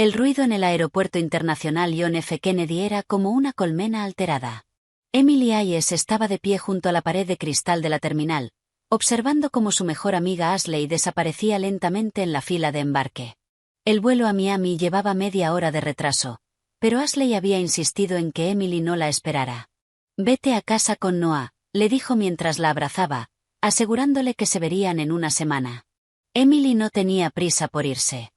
El ruido en el aeropuerto internacional John F. Kennedy era como una colmena alterada. Emily Hayes estaba de pie junto a la pared de cristal de la terminal, observando cómo su mejor amiga Ashley desaparecía lentamente en la fila de embarque. El vuelo a Miami llevaba media hora de retraso, pero Ashley había insistido en que Emily no la esperara. «Vete a casa con Noah», le dijo mientras la abrazaba, asegurándole que se verían en una semana. Emily no tenía prisa por irse.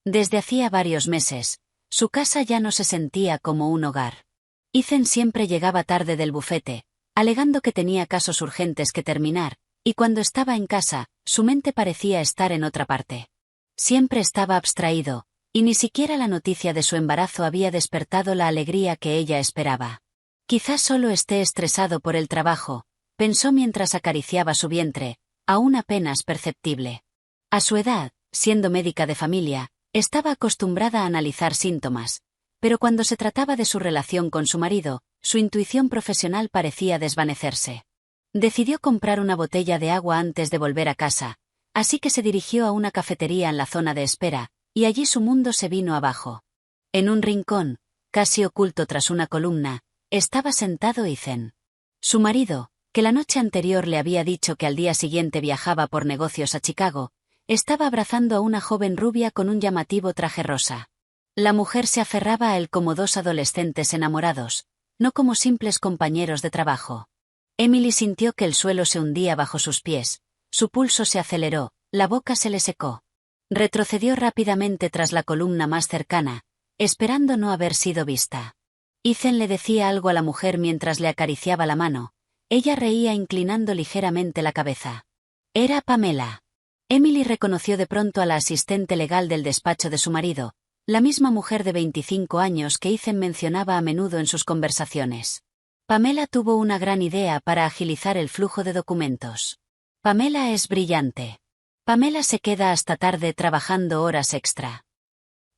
Desde hacía varios meses, su casa ya no se sentía como un hogar. Ethan siempre llegaba tarde del bufete, alegando que tenía casos urgentes que terminar, y cuando estaba en casa, su mente parecía estar en otra parte. Siempre estaba abstraído, y ni siquiera la noticia de su embarazo había despertado la alegría que ella esperaba. Quizás solo esté estresado por el trabajo, pensó mientras acariciaba su vientre, aún apenas perceptible. A su edad, siendo médica de familia, estaba acostumbrada a analizar síntomas, pero cuando se trataba de su relación con su marido, su intuición profesional parecía desvanecerse. Decidió comprar una botella de agua antes de volver a casa, así que se dirigió a una cafetería en la zona de espera, y allí su mundo se vino abajo. En un rincón, casi oculto tras una columna, estaba sentado Ethan. Su marido, que la noche anterior le había dicho que al día siguiente viajaba por negocios a Chicago, estaba abrazando a una joven rubia con un llamativo traje rosa. La mujer se aferraba a él como dos adolescentes enamorados, no como simples compañeros de trabajo. Emily sintió que el suelo se hundía bajo sus pies, su pulso se aceleró, la boca se le secó. Retrocedió rápidamente tras la columna más cercana, esperando no haber sido vista. Ethan le decía algo a la mujer mientras le acariciaba la mano. Ella reía inclinando ligeramente la cabeza. Era Pamela. Emily reconoció de pronto a la asistente legal del despacho de su marido, la misma mujer de 25 años que Ethan mencionaba a menudo en sus conversaciones. Pamela tuvo una gran idea para agilizar el flujo de documentos. Pamela es brillante. Pamela se queda hasta tarde trabajando horas extra.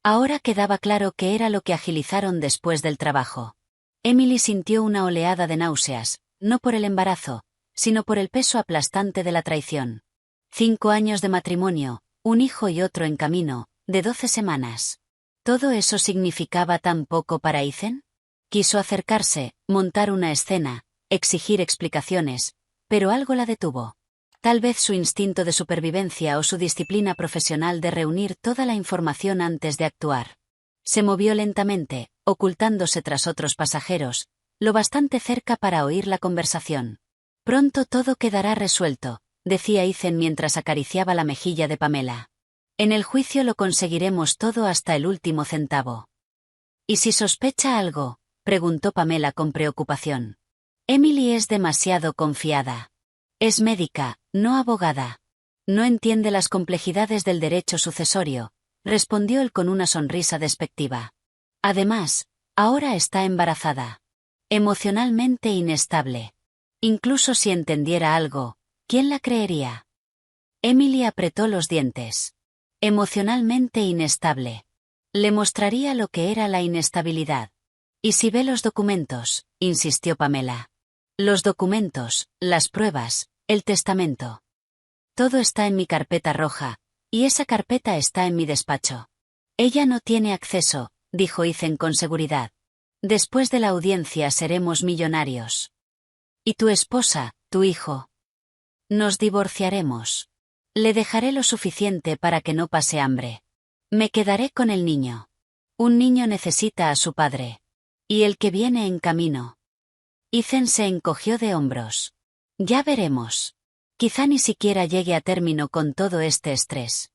Ahora quedaba claro qué era lo que agilizaron después del trabajo. Emily sintió una oleada de náuseas, no por el embarazo, sino por el peso aplastante de la traición. 5 años de matrimonio, un hijo y otro en camino, de 12 semanas. ¿Todo eso significaba tan poco para Ethan? Quiso acercarse, montar una escena, exigir explicaciones, pero algo la detuvo. Tal vez su instinto de supervivencia o su disciplina profesional de reunir toda la información antes de actuar. Se movió lentamente, ocultándose tras otros pasajeros, lo bastante cerca para oír la conversación. Pronto todo quedará resuelto, decía Ethan mientras acariciaba la mejilla de Pamela. En el juicio lo conseguiremos todo hasta el último centavo. ¿Y si sospecha algo?, preguntó Pamela con preocupación. Emily es demasiado confiada. Es médica, no abogada. No entiende las complejidades del derecho sucesorio, respondió él con una sonrisa despectiva. Además, ahora está embarazada. Emocionalmente inestable. Incluso si entendiera algo, ¿quién la creería? Emily apretó los dientes. Emocionalmente inestable. Le mostraría lo que era la inestabilidad. ¿Y si ve los documentos?, insistió Pamela. Los documentos, las pruebas, el testamento. Todo está en mi carpeta roja, y esa carpeta está en mi despacho. Ella no tiene acceso, dijo Ethan con seguridad. Después de la audiencia seremos millonarios. ¿Y tu esposa, tu hijo? Nos divorciaremos. Le dejaré lo suficiente para que no pase hambre. Me quedaré con el niño. Un niño necesita a su padre. Y el que viene en camino. Ethan se encogió de hombros. Ya veremos. Quizá ni siquiera llegue a término con todo este estrés.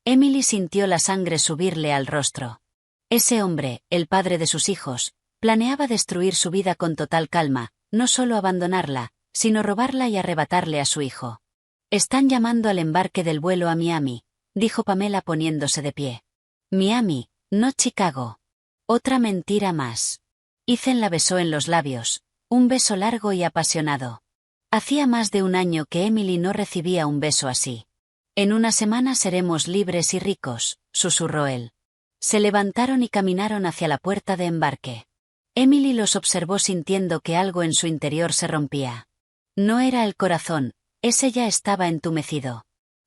Emily sintió la sangre subirle al rostro. Ese hombre, el padre de sus hijos, planeaba destruir su vida con total calma, no solo abandonarla, sino robarla y arrebatarle a su hijo. Están llamando al embarque del vuelo a Miami, dijo Pamela poniéndose de pie. Miami, no Chicago. Otra mentira más. Ethan la besó en los labios, un beso largo y apasionado. Hacía más de un año que Emily no recibía un beso así. En una semana seremos libres y ricos, susurró él. Se levantaron y caminaron hacia la puerta de embarque. Emily los observó sintiendo que algo en su interior se rompía. No era el corazón, ese ya estaba entumecido.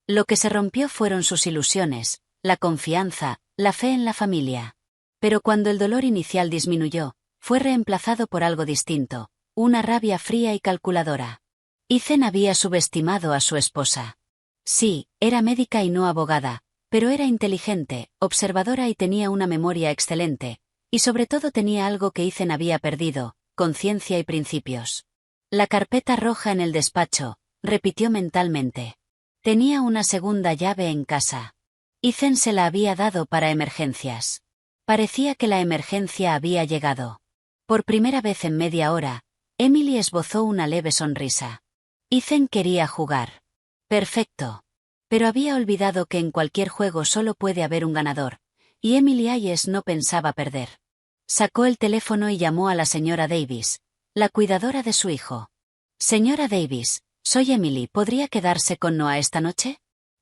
Lo que se rompió fueron sus ilusiones, la confianza, la fe en la familia. Pero cuando el dolor inicial disminuyó, fue reemplazado por algo distinto, una rabia fría y calculadora. Ethan había subestimado a su esposa. Sí, era médica y no abogada, pero era inteligente, observadora y tenía una memoria excelente, y sobre todo tenía algo que Ethan había perdido, conciencia y principios. La carpeta roja en el despacho, repitió mentalmente. Tenía una segunda llave en casa. Ethan se la había dado para emergencias. Parecía que la emergencia había llegado. Por primera vez en media hora, Emily esbozó una leve sonrisa. Ethan quería jugar. Perfecto. Pero había olvidado que en cualquier juego solo puede haber un ganador, y Emily Hayes no pensaba perder. Sacó el teléfono y llamó a la señora Davis, la cuidadora de su hijo. Señora Davis, soy Emily, ¿podría quedarse con Noah esta noche?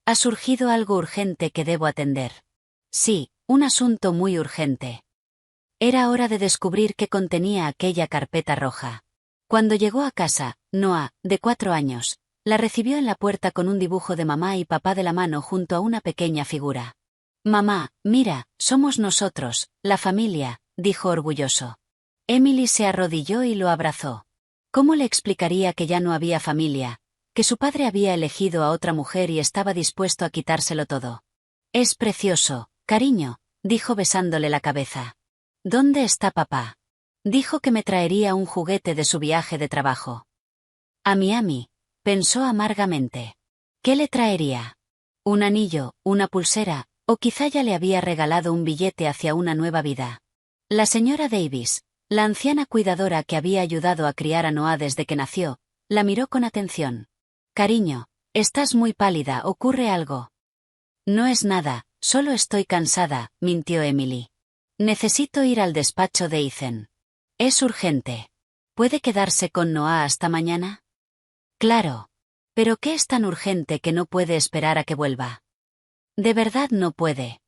Ha surgido algo urgente que debo atender. Sí, un asunto muy urgente. Era hora de descubrir qué contenía aquella carpeta roja. Cuando llegó a casa, Noah, de 4 años, la recibió en la puerta con un dibujo de mamá y papá de la mano junto a una pequeña figura. Mamá, mira, somos nosotros, la familia, dijo orgulloso. Emily se arrodilló y lo abrazó. ¿Cómo le explicaría que ya no había familia, que su padre había elegido a otra mujer y estaba dispuesto a quitárselo todo? Es precioso, cariño, dijo besándole la cabeza. ¿Dónde está papá? Dijo que me traería un juguete de su viaje de trabajo. A Miami, pensó amargamente. ¿Qué le traería? ¿Un anillo, una pulsera, o quizá ya le había regalado un billete hacia una nueva vida? La señora Davis, la anciana cuidadora que había ayudado a criar a Noah desde que nació, la miró con atención. Cariño, estás muy pálida, ¿ocurre algo? No es nada, solo estoy cansada, mintió Emily. Necesito ir al despacho de Ethan. Es urgente. ¿Puede quedarse con Noah hasta mañana? Claro. ¿Pero qué es tan urgente que no puede esperar a que vuelva? De verdad no puede.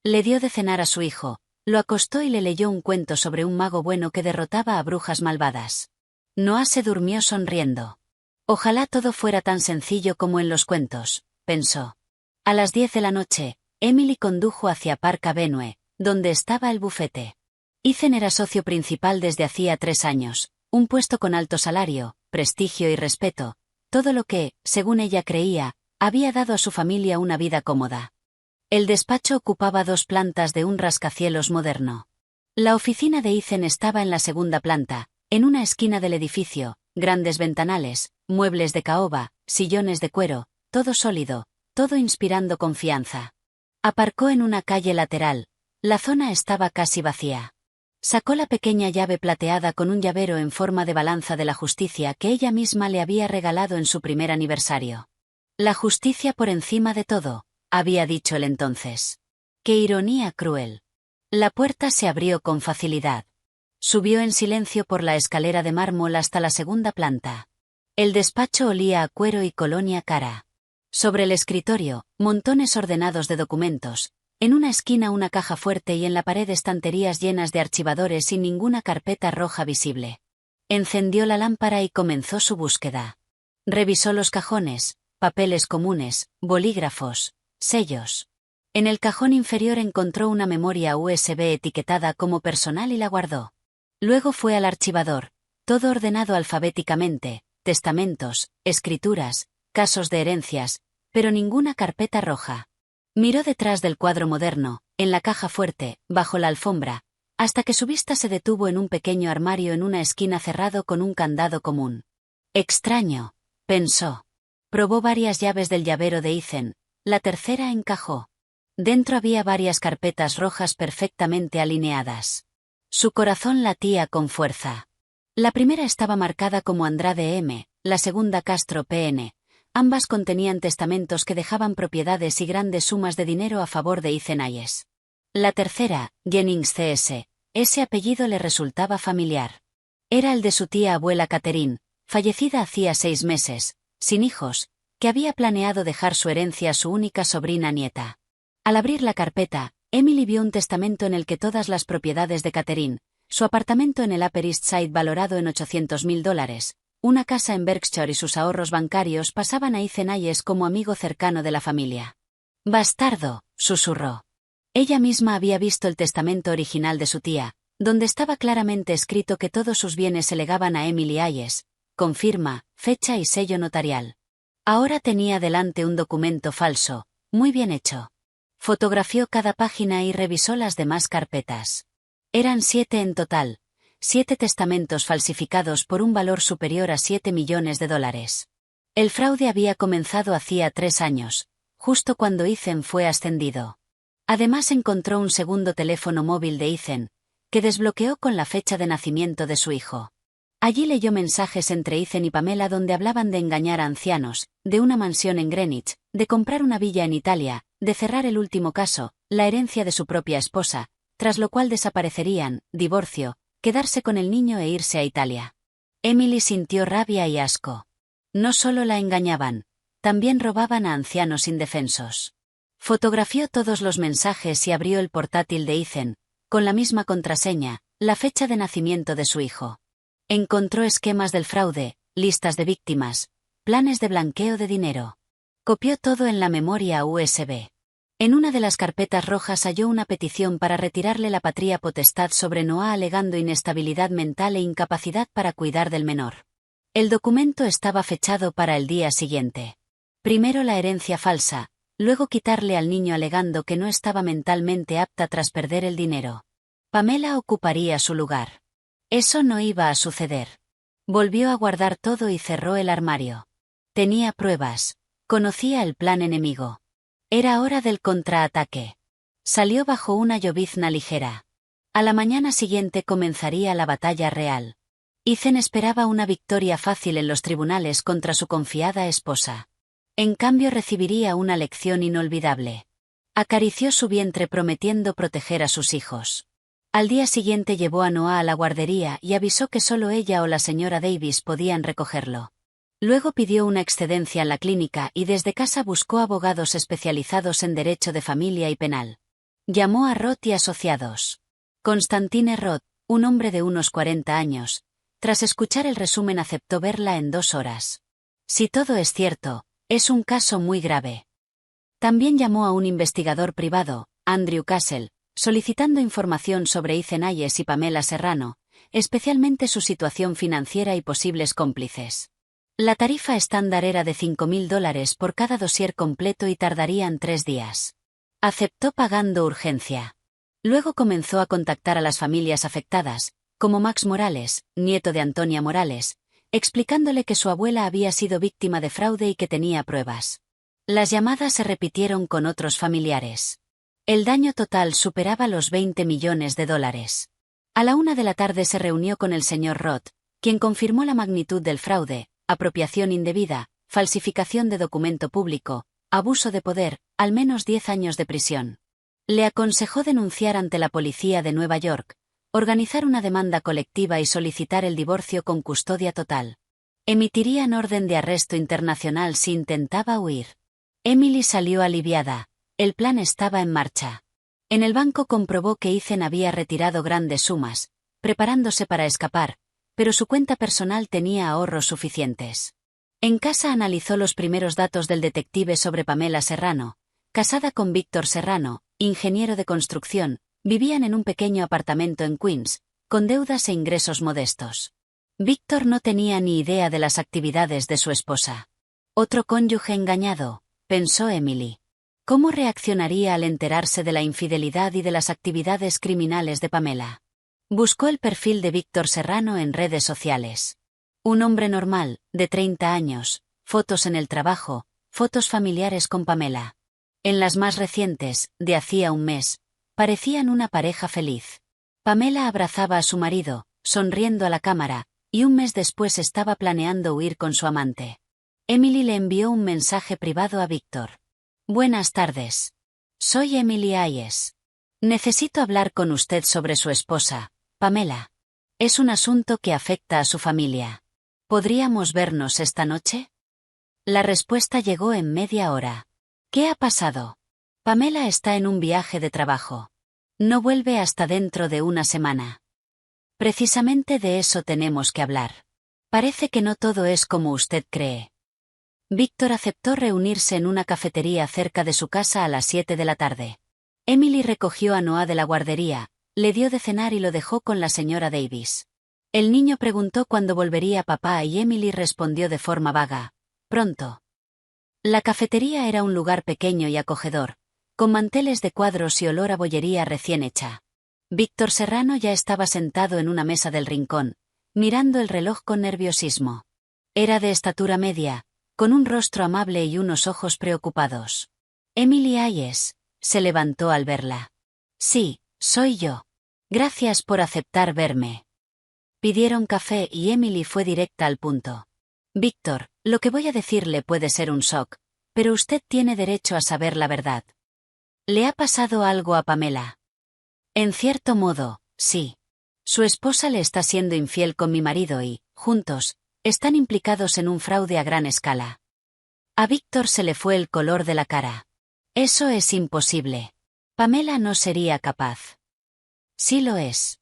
Le dio de cenar a su hijo, lo acostó y le leyó un cuento sobre un mago bueno que derrotaba a brujas malvadas. Noah se durmió sonriendo. Ojalá todo fuera tan sencillo como en los cuentos, pensó. A las 10 de la noche, Emily condujo hacia Park Avenue, donde estaba el bufete. Ethan era socio principal desde hacía 3 años, un puesto con alto salario, prestigio y respeto, todo lo que, según ella creía, había dado a su familia una vida cómoda. El despacho ocupaba 2 plantas de un rascacielos moderno. La oficina de Ethan estaba en la segunda planta, en una esquina del edificio, grandes ventanales, muebles de caoba, sillones de cuero, todo sólido, todo inspirando confianza. Aparcó en una calle lateral. La zona estaba casi vacía. Sacó la pequeña llave plateada con un llavero en forma de balanza de la justicia que ella misma le había regalado en su primer aniversario. La justicia por encima de todo, había dicho él entonces. Qué ironía cruel. La puerta se abrió con facilidad. Subió en silencio por la escalera de mármol hasta la segunda planta. El despacho olía a cuero y colonia cara. Sobre el escritorio, montones ordenados de documentos. En una esquina una caja fuerte y en la pared estanterías llenas de archivadores sin ninguna carpeta roja visible. Encendió la lámpara y comenzó su búsqueda. Revisó los cajones, papeles comunes, bolígrafos, sellos. En el cajón inferior encontró una memoria USB etiquetada como personal y la guardó. Luego fue al archivador, todo ordenado alfabéticamente, testamentos, escrituras, casos de herencias, pero ninguna carpeta roja. Miró detrás del cuadro moderno, en la caja fuerte, bajo la alfombra, hasta que su vista se detuvo en un pequeño armario en una esquina cerrado con un candado común. Extraño, pensó. Probó varias llaves del llavero de Ethan, la tercera encajó. Dentro había varias carpetas rojas perfectamente alineadas. Su corazón latía con fuerza. La primera estaba marcada como Andrade M., la segunda Castro P.N., ambas contenían testamentos que dejaban propiedades y grandes sumas de dinero a favor de Ethan Hayes. La tercera, Jennings C.S., ese apellido le resultaba familiar. Era el de su tía abuela Catherine, fallecida hacía 6 meses, sin hijos, que había planeado dejar su herencia a su única sobrina nieta. Al abrir la carpeta, Emily vio un testamento en el que todas las propiedades de Catherine, su apartamento en el Upper East Side valorado en $800,000, una casa en Berkshire y sus ahorros bancarios pasaban a Ethan Hayes como amigo cercano de la familia. «Bastardo», susurró. Ella misma había visto el testamento original de su tía, donde estaba claramente escrito que todos sus bienes se legaban a Emily Hayes, con firma, fecha y sello notarial. Ahora tenía delante un documento falso, muy bien hecho. Fotografió cada página y revisó las demás carpetas. Eran 7 en total, 7 testamentos falsificados por un valor superior a $7 millones. El fraude había comenzado hacía 3 años, justo cuando Ethan fue ascendido. Además encontró un segundo teléfono móvil de Ethan, que desbloqueó con la fecha de nacimiento de su hijo. Allí leyó mensajes entre Ethan y Pamela donde hablaban de engañar a ancianos, de una mansión en Greenwich, de comprar una villa en Italia, de cerrar el último caso, la herencia de su propia esposa, tras lo cual desaparecerían, divorcio, quedarse con el niño e irse a Italia. Emily sintió rabia y asco. No solo la engañaban, también robaban a ancianos indefensos. Fotografió todos los mensajes y abrió el portátil de Ethan, con la misma contraseña, la fecha de nacimiento de su hijo. Encontró esquemas del fraude, listas de víctimas, planes de blanqueo de dinero. Copió todo en la memoria USB. En una de las carpetas rojas halló una petición para retirarle la patria potestad sobre Noah alegando inestabilidad mental e incapacidad para cuidar del menor. El documento estaba fechado para el día siguiente. Primero la herencia falsa, luego quitarle al niño alegando que no estaba mentalmente apta tras perder el dinero. Pamela ocuparía su lugar. Eso no iba a suceder. Volvió a guardar todo y cerró el armario. Tenía pruebas. Conocía el plan enemigo. Era hora del contraataque. Salió bajo una llovizna ligera. A la mañana siguiente comenzaría la batalla real. Ethan esperaba una victoria fácil en los tribunales contra su confiada esposa. En cambio recibiría una lección inolvidable. Acarició su vientre prometiendo proteger a sus hijos. Al día siguiente llevó a Noah a la guardería y avisó que solo ella o la señora Davis podían recogerlo. Luego pidió una excedencia en la clínica y desde casa buscó abogados especializados en derecho de familia y penal. Llamó a Roth y Asociados. Constantine Roth, un hombre de unos 40 años, tras escuchar el resumen aceptó verla en 2 horas. Si todo es cierto, es un caso muy grave. También llamó a un investigador privado, Andrew Castle, solicitando información sobre Ethan Hayes y Pamela Serrano, especialmente su situación financiera y posibles cómplices. La tarifa estándar era de $5.000 por cada dossier completo y tardarían 3 días. Aceptó pagando urgencia. Luego comenzó a contactar a las familias afectadas, como Max Morales, nieto de Antonia Morales, explicándole que su abuela había sido víctima de fraude y que tenía pruebas. Las llamadas se repitieron con otros familiares. El daño total superaba los $20 millones. A la 1 de la tarde se reunió con el señor Roth, quien confirmó la magnitud del fraude, apropiación indebida, falsificación de documento público, abuso de poder, al menos 10 años de prisión. Le aconsejó denunciar ante la policía de Nueva York, organizar una demanda colectiva y solicitar el divorcio con custodia total. Emitirían orden de arresto internacional si intentaba huir. Emily salió aliviada. El plan estaba en marcha. En el banco comprobó que Ethan había retirado grandes sumas, preparándose para escapar, pero su cuenta personal tenía ahorros suficientes. En casa analizó los primeros datos del detective sobre Pamela Serrano, casada con Víctor Serrano, ingeniero de construcción, vivían en un pequeño apartamento en Queens, con deudas e ingresos modestos. Víctor no tenía ni idea de las actividades de su esposa. Otro cónyuge engañado, pensó Emily. ¿Cómo reaccionaría al enterarse de la infidelidad y de las actividades criminales de Pamela? Buscó el perfil de Víctor Serrano en redes sociales. Un hombre normal, de 30 años, fotos en el trabajo, fotos familiares con Pamela. En las más recientes, de hacía un mes, parecían una pareja feliz. Pamela abrazaba a su marido, sonriendo a la cámara, y un mes después estaba planeando huir con su amante. Emily le envió un mensaje privado a Víctor. Buenas tardes. Soy Emily Hayes. Necesito hablar con usted sobre su esposa, Pamela. Es un asunto que afecta a su familia. ¿Podríamos vernos esta noche? La respuesta llegó en media hora. ¿Qué ha pasado? Pamela está en un viaje de trabajo. No vuelve hasta dentro de una semana. Precisamente de eso tenemos que hablar. Parece que no todo es como usted cree. Víctor aceptó reunirse en una cafetería cerca de su casa a las 7 de la tarde. Emily recogió a Noah de la guardería, le dio de cenar y lo dejó con la señora Davis. El niño preguntó cuándo volvería papá y Emily respondió de forma vaga: pronto. La cafetería era un lugar pequeño y acogedor, con manteles de cuadros y olor a bollería recién hecha. Víctor Serrano ya estaba sentado en una mesa del rincón, mirando el reloj con nerviosismo. Era de estatura media, con un rostro amable y unos ojos preocupados. Emily Hayes se levantó al verla. Sí, soy yo. Gracias por aceptar verme. Pidieron café y Emily fue directa al punto. Víctor, lo que voy a decirle puede ser un shock, pero usted tiene derecho a saber la verdad. ¿Le ha pasado algo a Pamela? En cierto modo, sí. Su esposa le está siendo infiel con mi marido y, juntos, están implicados en un fraude a gran escala. A Víctor se le fue el color de la cara. Eso es imposible. Pamela no sería capaz. Sí lo es.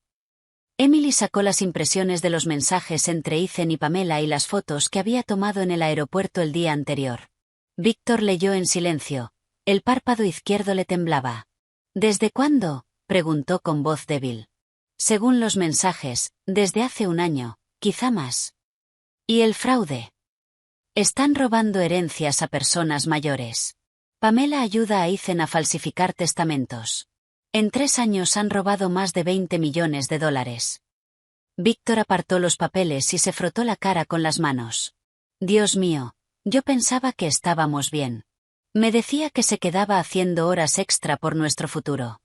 Emily sacó las impresiones de los mensajes entre Ethan y Pamela y las fotos que había tomado en el aeropuerto el día anterior. Víctor leyó en silencio. El párpado izquierdo le temblaba. ¿Desde cuándo?, preguntó con voz débil. Según los mensajes, desde hace un año, quizá más. ¿Y el fraude? Están robando herencias a personas mayores. Pamela ayuda a Ethan a falsificar testamentos. En 3 años han robado más de $20 millones. Víctor apartó los papeles y se frotó la cara con las manos. Dios mío, yo pensaba que estábamos bien. Me decía que se quedaba haciendo horas extra por nuestro futuro.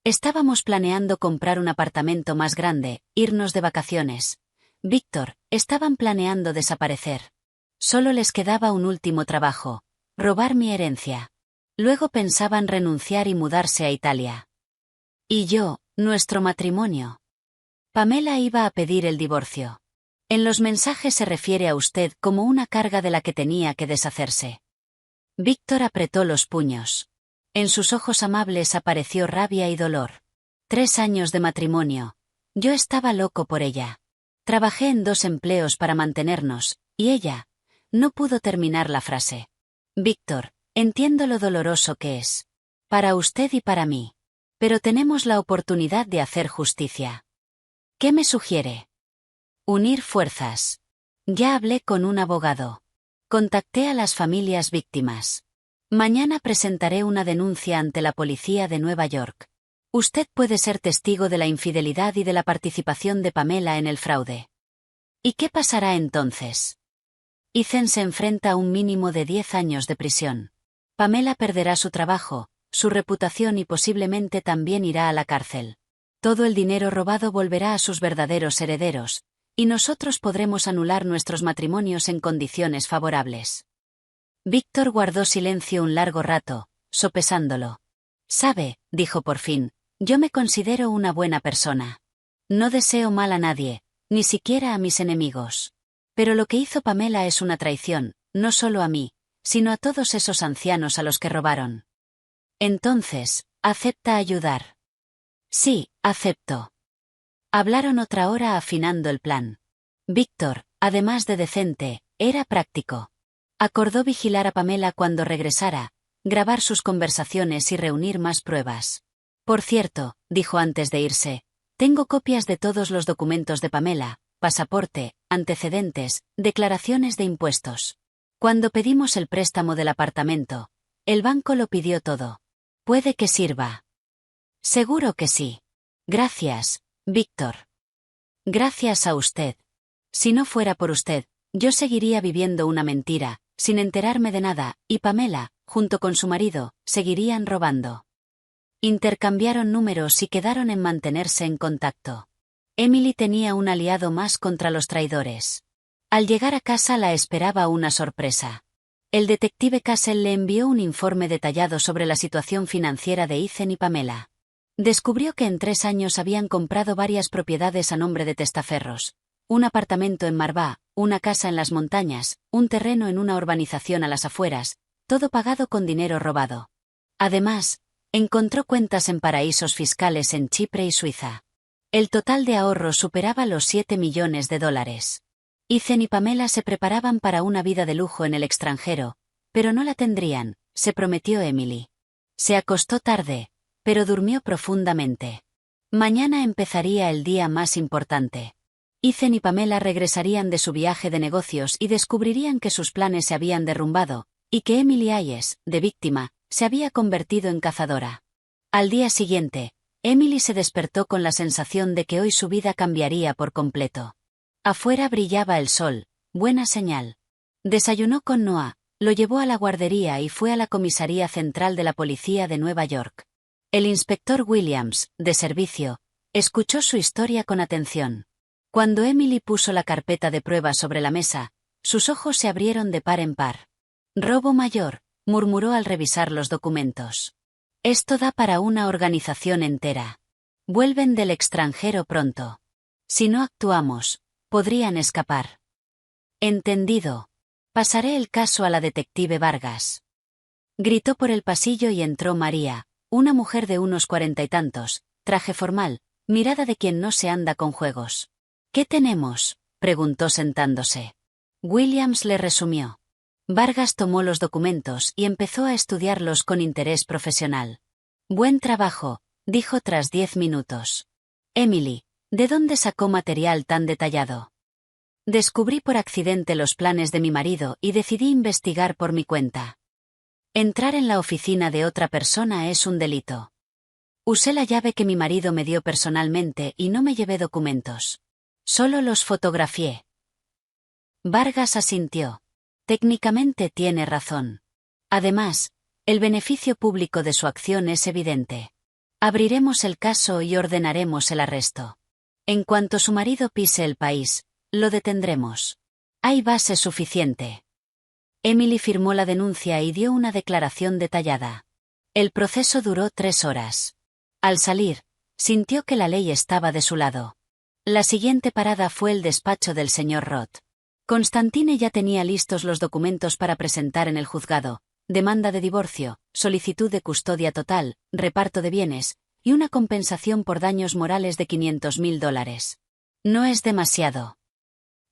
Estábamos planeando comprar un apartamento más grande, irnos de vacaciones. Víctor, estaban planeando desaparecer. Solo les quedaba un último trabajo: robar mi herencia. Luego pensaban renunciar y mudarse a Italia. Y yo, nuestro matrimonio. Pamela iba a pedir el divorcio. En los mensajes se refiere a usted como una carga de la que tenía que deshacerse. Víctor apretó los puños. En sus ojos amables apareció rabia y dolor. 3 años de matrimonio. Yo estaba loco por ella. Trabajé en 2 empleos para mantenernos, y ella. No pudo terminar la frase. Víctor, entiendo lo doloroso que es. Para usted y para mí. Pero tenemos la oportunidad de hacer justicia. ¿Qué me sugiere? Unir fuerzas. Ya hablé con un abogado. Contacté a las familias víctimas. Mañana presentaré una denuncia ante la policía de Nueva York. Usted puede ser testigo de la infidelidad y de la participación de Pamela en el fraude. ¿Y qué pasará entonces? Ethan se enfrenta a un mínimo de 10 años de prisión. Pamela perderá su trabajo, su reputación y posiblemente también irá a la cárcel. Todo el dinero robado volverá a sus verdaderos herederos, y nosotros podremos anular nuestros matrimonios en condiciones favorables. Víctor guardó silencio un largo rato, sopesándolo. Sabe, dijo por fin, yo me considero una buena persona. No deseo mal a nadie, ni siquiera a mis enemigos. Pero lo que hizo Pamela es una traición, no solo a mí, sino a todos esos ancianos a los que robaron. Entonces, ¿acepta ayudar? Sí, acepto. Hablaron otra hora afinando el plan. Víctor, además de decente, era práctico. Acordó vigilar a Pamela cuando regresara, grabar sus conversaciones y reunir más pruebas. Por cierto, dijo antes de irse, tengo copias de todos los documentos de Pamela: pasaporte, antecedentes, declaraciones de impuestos. Cuando pedimos el préstamo del apartamento, el banco lo pidió todo. Puede que sirva. Seguro que sí. Gracias, Víctor. Gracias a usted. Si no fuera por usted, yo seguiría viviendo una mentira, sin enterarme de nada, y Pamela, junto con su marido, seguirían robando. Intercambiaron números y quedaron en mantenerse en contacto. Emily tenía un aliado más contra los traidores. Al llegar a casa la esperaba una sorpresa. El detective Castle le envió un informe detallado sobre la situación financiera de Ethan y Pamela. Descubrió que en 3 años habían comprado varias propiedades a nombre de testaferros: un apartamento en Marvá, una casa en las montañas, un terreno en una urbanización a las afueras, todo pagado con dinero robado. Además, encontró cuentas en paraísos fiscales en Chipre y Suiza. El total de ahorros superaba los $7 millones. Ethan y Pamela se preparaban para una vida de lujo en el extranjero, pero no la tendrían, se prometió Emily. Se acostó tarde, pero durmió profundamente. Mañana empezaría el día más importante. Ethan y Pamela regresarían de su viaje de negocios y descubrirían que sus planes se habían derrumbado, y que Emily Hayes, de víctima, se había convertido en cazadora. Al día siguiente, Emily se despertó con la sensación de que hoy su vida cambiaría por completo. Afuera brillaba el sol, buena señal. Desayunó con Noah, lo llevó a la guardería y fue a la comisaría central de la policía de Nueva York. El inspector Williams, de servicio, escuchó su historia con atención. Cuando Emily puso la carpeta de pruebas sobre la mesa, sus ojos se abrieron de par en par. Robo mayor, murmuró al revisar los documentos. Esto da para una organización entera. Vuelven del extranjero pronto. Si no actuamos, podrían escapar. Entendido. Pasaré el caso a la detective Vargas. Gritó por el pasillo y entró María, una mujer de unos 40 y tantos, traje formal, mirada de quien no se anda con juegos. ¿Qué tenemos?, preguntó sentándose. Williams le resumió. Vargas tomó los documentos y empezó a estudiarlos con interés profesional. Buen trabajo, dijo tras 10 minutos. Emily, ¿de dónde sacó material tan detallado? Descubrí por accidente los planes de mi marido y decidí investigar por mi cuenta. Entrar en la oficina de otra persona es un delito. Usé la llave que mi marido me dio personalmente y no me llevé documentos. Solo los fotografié. Vargas asintió. Técnicamente tiene razón. Además, el beneficio público de su acción es evidente. Abriremos el caso y ordenaremos el arresto. En cuanto su marido pise el país, lo detendremos. Hay base suficiente. Emily firmó la denuncia y dio una declaración detallada. El proceso duró 3 horas. Al salir, sintió que la ley estaba de su lado. La siguiente parada fue el despacho del señor Roth. Constantine ya tenía listos los documentos para presentar en el juzgado: demanda de divorcio, solicitud de custodia total, reparto de bienes, y una compensación por daños morales de $500.000. No es demasiado.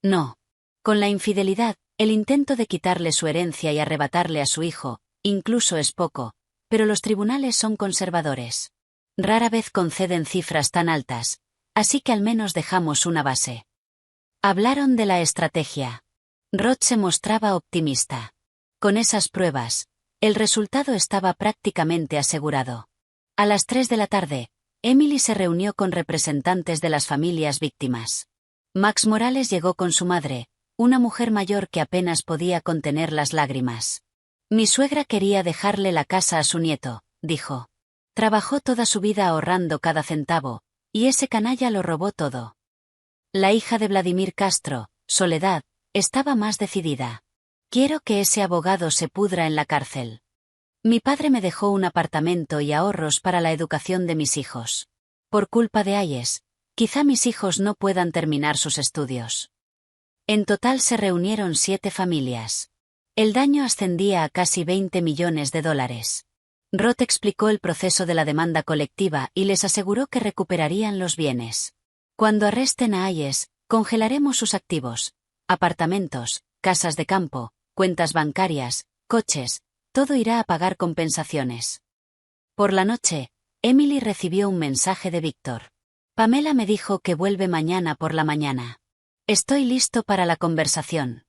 No. Con la infidelidad, el intento de quitarle su herencia y arrebatarle a su hijo, incluso es poco, pero los tribunales son conservadores. Rara vez conceden cifras tan altas, así que al menos dejamos una base. Hablaron de la estrategia. Roth se mostraba optimista. Con esas pruebas, el resultado estaba prácticamente asegurado. A las 3 de la tarde, Emily se reunió con representantes de las familias víctimas. Max Morales llegó con su madre, una mujer mayor que apenas podía contener las lágrimas. Mi suegra quería dejarle la casa a su nieto, dijo. Trabajó toda su vida ahorrando cada centavo, y ese canalla lo robó todo. La hija de Vladimir Castro, Soledad, estaba más decidida. Quiero que ese abogado se pudra en la cárcel. Mi padre me dejó un apartamento y ahorros para la educación de mis hijos. Por culpa de Hayes, quizá mis hijos no puedan terminar sus estudios. En total se reunieron 7 familias. El daño ascendía a casi $20 millones. Roth explicó el proceso de la demanda colectiva y les aseguró que recuperarían los bienes. Cuando arresten a Hayes, congelaremos sus activos: apartamentos, casas de campo, cuentas bancarias, coches, todo irá a pagar compensaciones. Por la noche, Emily recibió un mensaje de Víctor. Pamela me dijo que vuelve mañana por la mañana. Estoy listo para la conversación.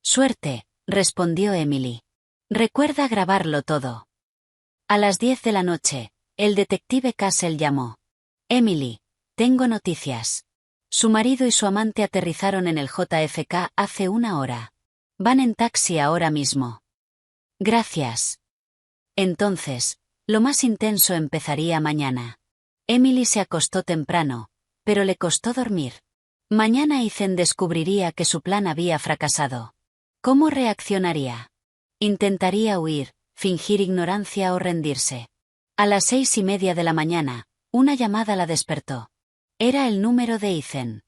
Suerte, respondió Emily. Recuerda grabarlo todo. A las 10 de la noche, el detective Castle llamó. Emily, tengo noticias. Su marido y su amante aterrizaron en el JFK hace 1 hora. Van en taxi ahora mismo. Gracias. Entonces, lo más intenso empezaría mañana. Emily se acostó temprano, pero le costó dormir. Mañana Ethan descubriría que su plan había fracasado. ¿Cómo reaccionaría? Intentaría huir, fingir ignorancia o rendirse. A las 6:30 de la mañana, una llamada la despertó. Era el número de Ethan.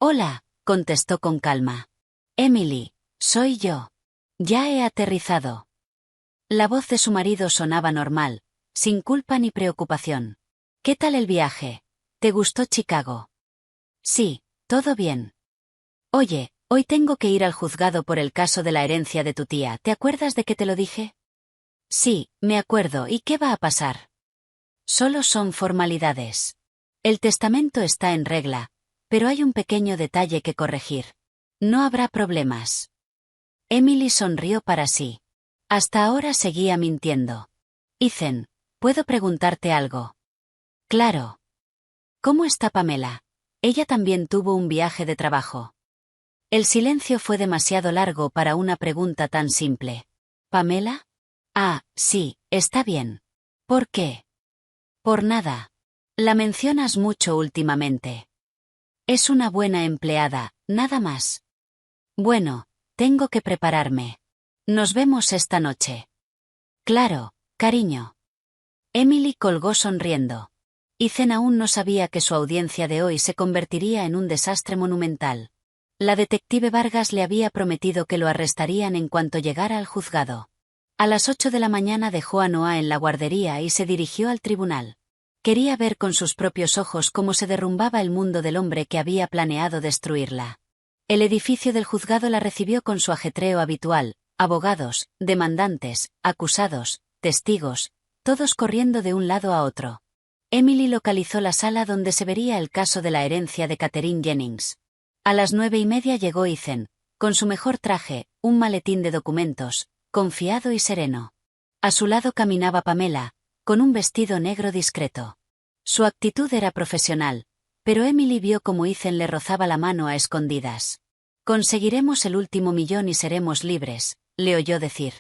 Hola, contestó con calma. Emily, soy yo. Ya he aterrizado. La voz de su marido sonaba normal, sin culpa ni preocupación. ¿Qué tal el viaje? ¿Te gustó Chicago? Sí, todo bien. Oye, hoy tengo que ir al juzgado por el caso de la herencia de tu tía. ¿Te acuerdas de que te lo dije? Sí, me acuerdo. ¿Y qué va a pasar? Solo son formalidades. El testamento está en regla, pero hay un pequeño detalle que corregir. No habrá problemas. Emily sonrió para sí. Hasta ahora seguía mintiendo. Ethan, ¿puedo preguntarte algo? Claro. ¿Cómo está Pamela? Ella también tuvo un viaje de trabajo. El silencio fue demasiado largo para una pregunta tan simple. ¿Pamela? Ah, sí, está bien. ¿Por qué? Por nada. La mencionas mucho últimamente. Es una buena empleada, nada más. Bueno, tengo que prepararme. Nos vemos esta noche. Claro, cariño. Emily colgó sonriendo. Ethan aún no sabía que su audiencia de hoy se convertiría en un desastre monumental. La detective Vargas le había prometido que lo arrestarían en cuanto llegara al juzgado. A las 8 de la mañana dejó a Noah en la guardería y se dirigió al tribunal. Quería ver con sus propios ojos cómo se derrumbaba el mundo del hombre que había planeado destruirla. El edificio del juzgado la recibió con su ajetreo habitual, abogados, demandantes, acusados, testigos, todos corriendo de un lado a otro. Emily localizó la sala donde se vería el caso de la herencia de Catherine Jennings. A las 9:30 llegó Ethan, con su mejor traje, un maletín de documentos, confiado y sereno. A su lado caminaba Pamela, con un vestido negro discreto. Su actitud era profesional, pero Emily vio cómo Ethan le rozaba la mano a escondidas. «Conseguiremos el último millón y seremos libres», le oyó decir.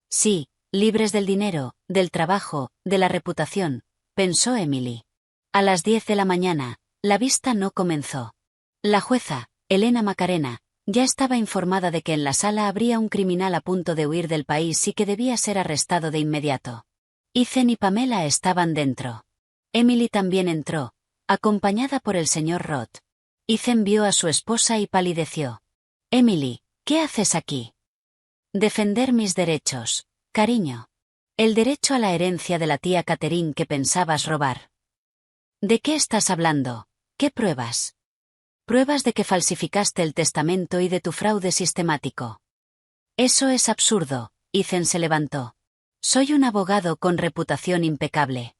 «Sí, libres del dinero, del trabajo, de la reputación», pensó Emily. A las 10 de la mañana, la vista no comenzó. La jueza, Elena Macarena, ya estaba informada de que en la sala habría un criminal a punto de huir del país y que debía ser arrestado de inmediato. Ethan y Pamela estaban dentro. Emily también entró, acompañada por el señor Roth. Ethan vio a su esposa y palideció. «Emily, ¿qué haces aquí?» «Defender mis derechos, cariño. El derecho a la herencia de la tía Catherine que pensabas robar». «¿De qué estás hablando? ¿Qué pruebas?» «Pruebas de que falsificaste el testamento y de tu fraude sistemático». «Eso es absurdo», Ethan se levantó. «Soy un abogado con reputación impecable».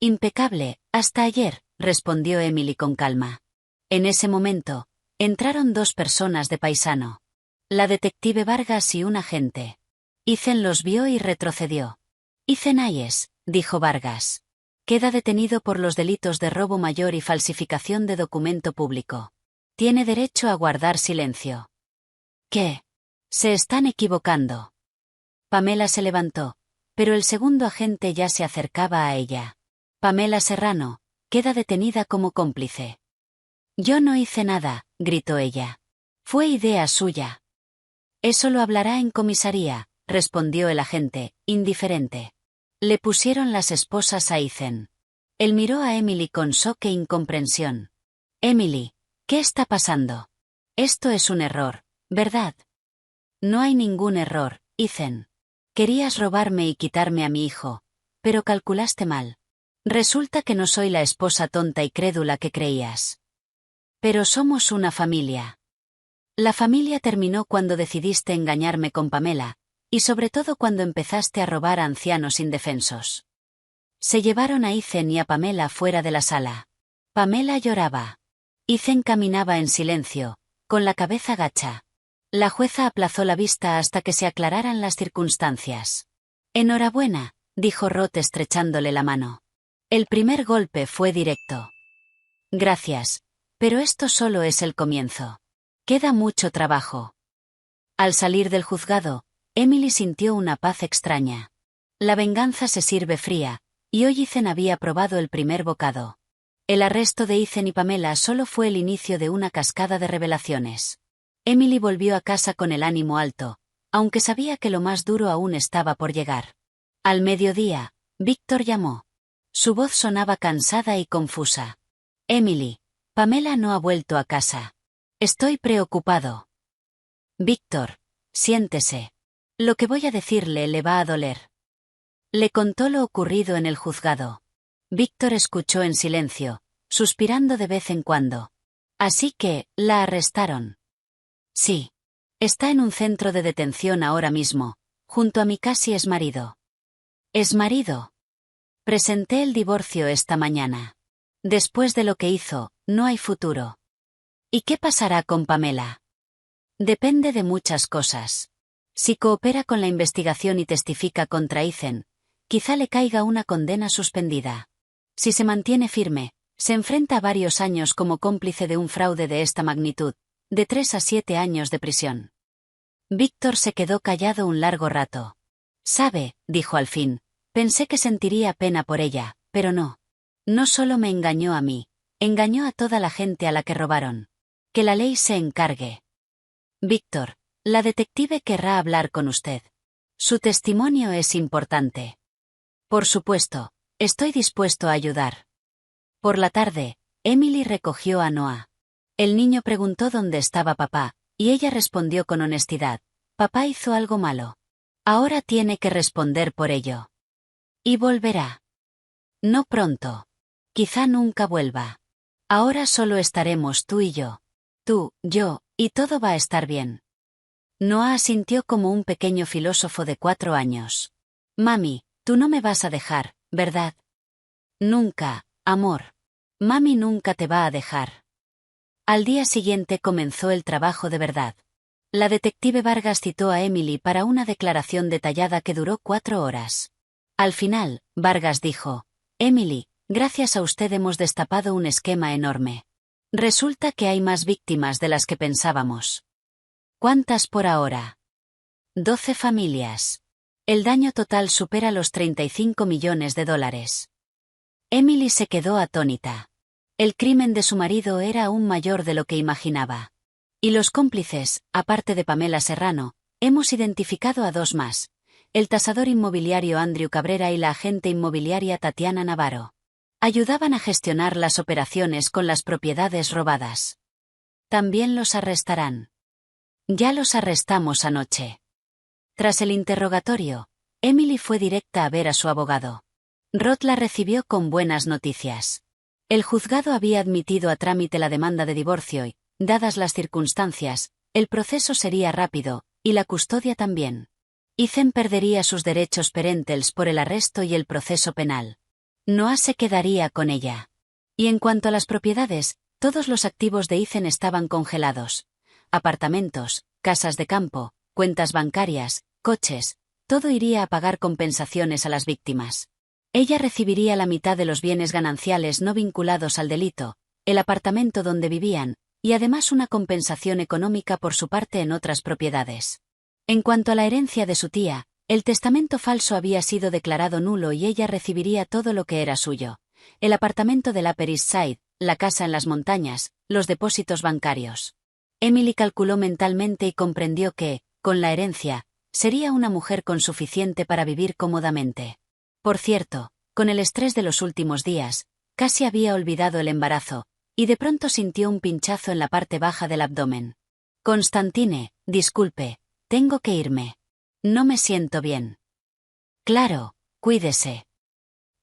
«Impecable, hasta ayer», respondió Emily con calma. En ese momento, entraron dos personas de paisano. La detective Vargas y un agente. Ethan los vio y retrocedió. «Ethan Hayes», dijo Vargas. «Queda detenido por los delitos de robo mayor y falsificación de documento público. Tiene derecho a guardar silencio». «¿Qué? Se están equivocando». Pamela se levantó, pero el segundo agente ya se acercaba a ella. «Pamela Serrano, queda detenida como cómplice». «Yo no hice nada», gritó ella. «Fue idea suya». «Eso lo hablará en comisaría», respondió el agente, indiferente. Le pusieron las esposas a Ethan. Él miró a Emily con shock e incomprensión. «Emily, ¿qué está pasando? Esto es un error, ¿verdad?» «No hay ningún error, Ethan. Querías robarme y quitarme a mi hijo, pero calculaste mal. Resulta que no soy la esposa tonta y crédula que creías. Pero somos una familia». «La familia terminó cuando decidiste engañarme con Pamela, y sobre todo cuando empezaste a robar a ancianos indefensos». Se llevaron a Ethan y a Pamela fuera de la sala. Pamela lloraba. Ethan caminaba en silencio, con la cabeza gacha. La jueza aplazó la vista hasta que se aclararan las circunstancias. «Enhorabuena», dijo Roth estrechándole la mano. «El primer golpe fue directo». «Gracias, pero esto solo es el comienzo. Queda mucho trabajo». Al salir del juzgado, Emily sintió una paz extraña. La venganza se sirve fría, y hoy Ethan había probado el primer bocado. El arresto de Ethan y Pamela solo fue el inicio de una cascada de revelaciones. Emily volvió a casa con el ánimo alto, aunque sabía que lo más duro aún estaba por llegar. Al mediodía, Víctor llamó. Su voz sonaba cansada y confusa. «Emily, Pamela no ha vuelto a casa. Estoy preocupado». «Víctor, siéntese. Lo que voy a decirle le va a doler». Le contó lo ocurrido en el juzgado. Víctor escuchó en silencio, suspirando de vez en cuando. «Así que, ¿la arrestaron?» «Sí. Está en un centro de detención ahora mismo, junto a mi casi exmarido». «¿Exmarido?», Presenté el divorcio esta mañana. Después de lo que hizo, no hay futuro. ¿Y qué pasará con Pamela? Depende de muchas cosas. Si coopera con la investigación y testifica contra Ethan, quizá le caiga una condena suspendida. Si se mantiene firme, se enfrenta a varios años como cómplice de un fraude de esta magnitud, de 3 a 7 años de prisión. Víctor se quedó callado un largo rato. «Sabe», dijo al fin, «pensé que sentiría pena por ella, pero no. No solo me engañó a mí, engañó a toda la gente a la que robaron. Que la ley se encargue». «Víctor, la detective querrá hablar con usted. Su testimonio es importante». «Por supuesto, estoy dispuesto a ayudar». Por la tarde, Emily recogió a Noah. El niño preguntó dónde estaba papá, y ella respondió con honestidad: «Papá hizo algo malo. Ahora tiene que responder por ello. Y volverá. No pronto. Quizá nunca vuelva. Ahora solo estaremos tú y yo. Tú, yo, y todo va a estar bien». Noah asintió como un pequeño filósofo de 4 años. «Mami, tú no me vas a dejar, ¿verdad?» «Nunca, amor. Mami nunca te va a dejar». Al día siguiente comenzó el trabajo de verdad. La detective Vargas citó a Emily para una declaración detallada que duró 4 horas. Al final, Vargas dijo: «Emily, gracias a usted hemos destapado un esquema enorme. Resulta que hay más víctimas de las que pensábamos». «¿Cuántas por ahora?» 12 familias. El daño total supera los 35 millones de dólares. Emily se quedó atónita. El crimen de su marido era aún mayor de lo que imaginaba. Y los cómplices, aparte de Pamela Serrano, hemos identificado a 2 más: el tasador inmobiliario Andrew Cabrera y la agente inmobiliaria Tatiana Navarro. Ayudaban a gestionar las operaciones con las propiedades robadas. También los arrestarán. Ya los arrestamos anoche. Tras el interrogatorio, Emily fue directa a ver a su abogado. Roth la recibió con buenas noticias. El juzgado había admitido a trámite la demanda de divorcio y, dadas las circunstancias, el proceso sería rápido, y la custodia también. Ethan perdería sus derechos parentales por el arresto y el proceso penal. Noah se quedaría con ella. Y en cuanto a las propiedades, todos los activos de Ethan estaban congelados. Apartamentos, casas de campo, cuentas bancarias, coches, todo iría a pagar compensaciones a las víctimas. Ella recibiría la mitad de los bienes gananciales no vinculados al delito, el apartamento donde vivían, y además una compensación económica por su parte en otras propiedades. En cuanto a la herencia de su tía, el testamento falso había sido declarado nulo y ella recibiría todo lo que era suyo: el apartamento del Upper East Side, la casa en las montañas, los depósitos bancarios. Emily calculó mentalmente y comprendió que, con la herencia, sería una mujer con suficiente para vivir cómodamente. Por cierto, con el estrés de los últimos días, casi había olvidado el embarazo, y de pronto sintió un pinchazo en la parte baja del abdomen. «Constantine, disculpe, tengo que irme. No me siento bien». «Claro, cuídese».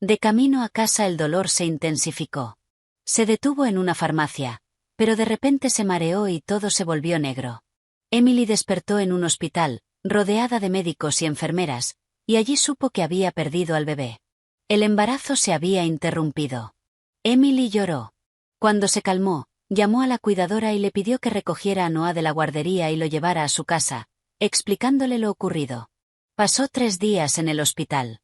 De camino a casa el dolor se intensificó. Se detuvo en una farmacia, pero de repente se mareó y todo se volvió negro. Emily despertó en un hospital, rodeada de médicos y enfermeras, y allí supo que había perdido al bebé. El embarazo se había interrumpido. Emily lloró. Cuando se calmó, llamó a la cuidadora y le pidió que recogiera a Noah de la guardería y lo llevara a su casa, explicándole lo ocurrido. Pasó 3 días en el hospital.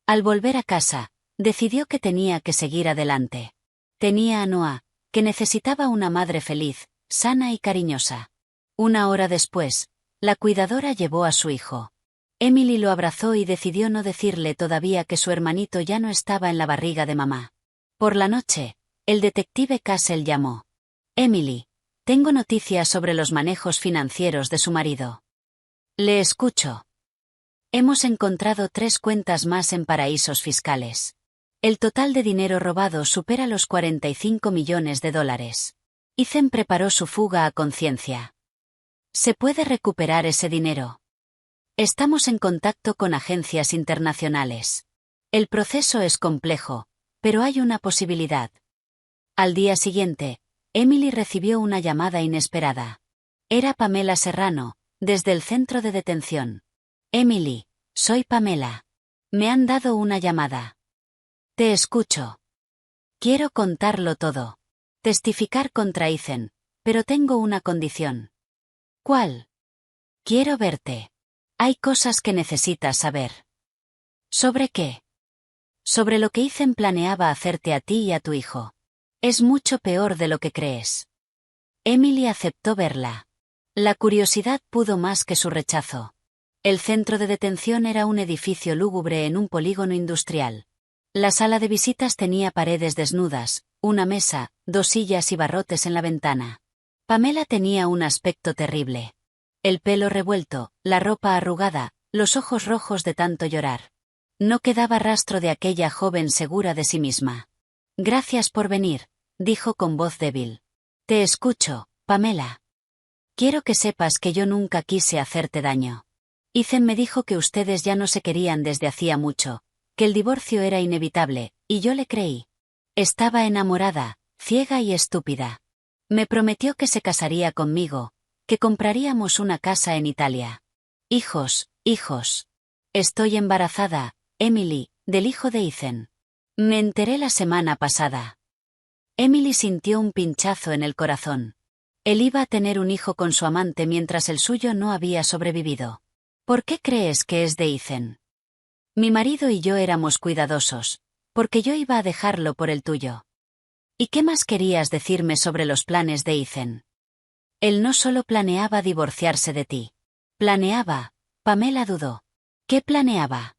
Al volver a casa, decidió que tenía que seguir adelante. Tenía a Noah, que necesitaba una madre feliz, sana y cariñosa. 1 hora después, la cuidadora llevó a su hijo. Emily lo abrazó y decidió no decirle todavía que su hermanito ya no estaba en la barriga de mamá. Por la noche, el detective Castle llamó. «Emily, tengo noticias sobre los manejos financieros de su marido». «Le escucho». «Hemos encontrado 3 cuentas más en paraísos fiscales. El total de dinero robado supera los 45 millones de dólares. Ethan preparó su fuga a conciencia. ¿Se puede recuperar ese dinero? Estamos en contacto con agencias internacionales. El proceso es complejo, pero hay una posibilidad». Al día siguiente, Emily recibió una llamada inesperada. Era Pamela Serrano, desde el centro de detención. «Emily, soy Pamela. Me han dado una llamada». Te escucho. Quiero contarlo todo. Testificar contra Ethan, pero tengo una condición. ¿Cuál? Quiero verte. Hay cosas que necesitas saber. ¿Sobre qué? Sobre lo que Ethan planeaba hacerte a ti y a tu hijo. Es mucho peor de lo que crees. Emily aceptó verla. La curiosidad pudo más que su rechazo. El centro de detención era un edificio lúgubre en un polígono industrial. La sala de visitas tenía paredes desnudas, una mesa, 2 sillas y barrotes en la ventana. Pamela tenía un aspecto terrible. El pelo revuelto, la ropa arrugada, los ojos rojos de tanto llorar. No quedaba rastro de aquella joven segura de sí misma. Gracias por venir, dijo con voz débil. Te escucho, Pamela. Quiero que sepas que yo nunca quise hacerte daño. Ethan me dijo que ustedes ya no se querían desde hacía mucho, que el divorcio era inevitable, y yo le creí. Estaba enamorada, ciega y estúpida. Me prometió que se casaría conmigo, que compraríamos una casa en Italia. Hijos. Estoy embarazada, Emily, del hijo de Ethan. Me enteré la semana pasada. Emily sintió un pinchazo en el corazón. Él iba a tener un hijo con su amante mientras el suyo no había sobrevivido. ¿Por qué crees que es de Ethan? Mi marido y yo éramos cuidadosos, porque yo iba a dejarlo por el tuyo. ¿Y qué más querías decirme sobre los planes de Ethan? Él no solo planeaba divorciarse de ti. Planeaba, Pamela dudó. ¿Qué planeaba?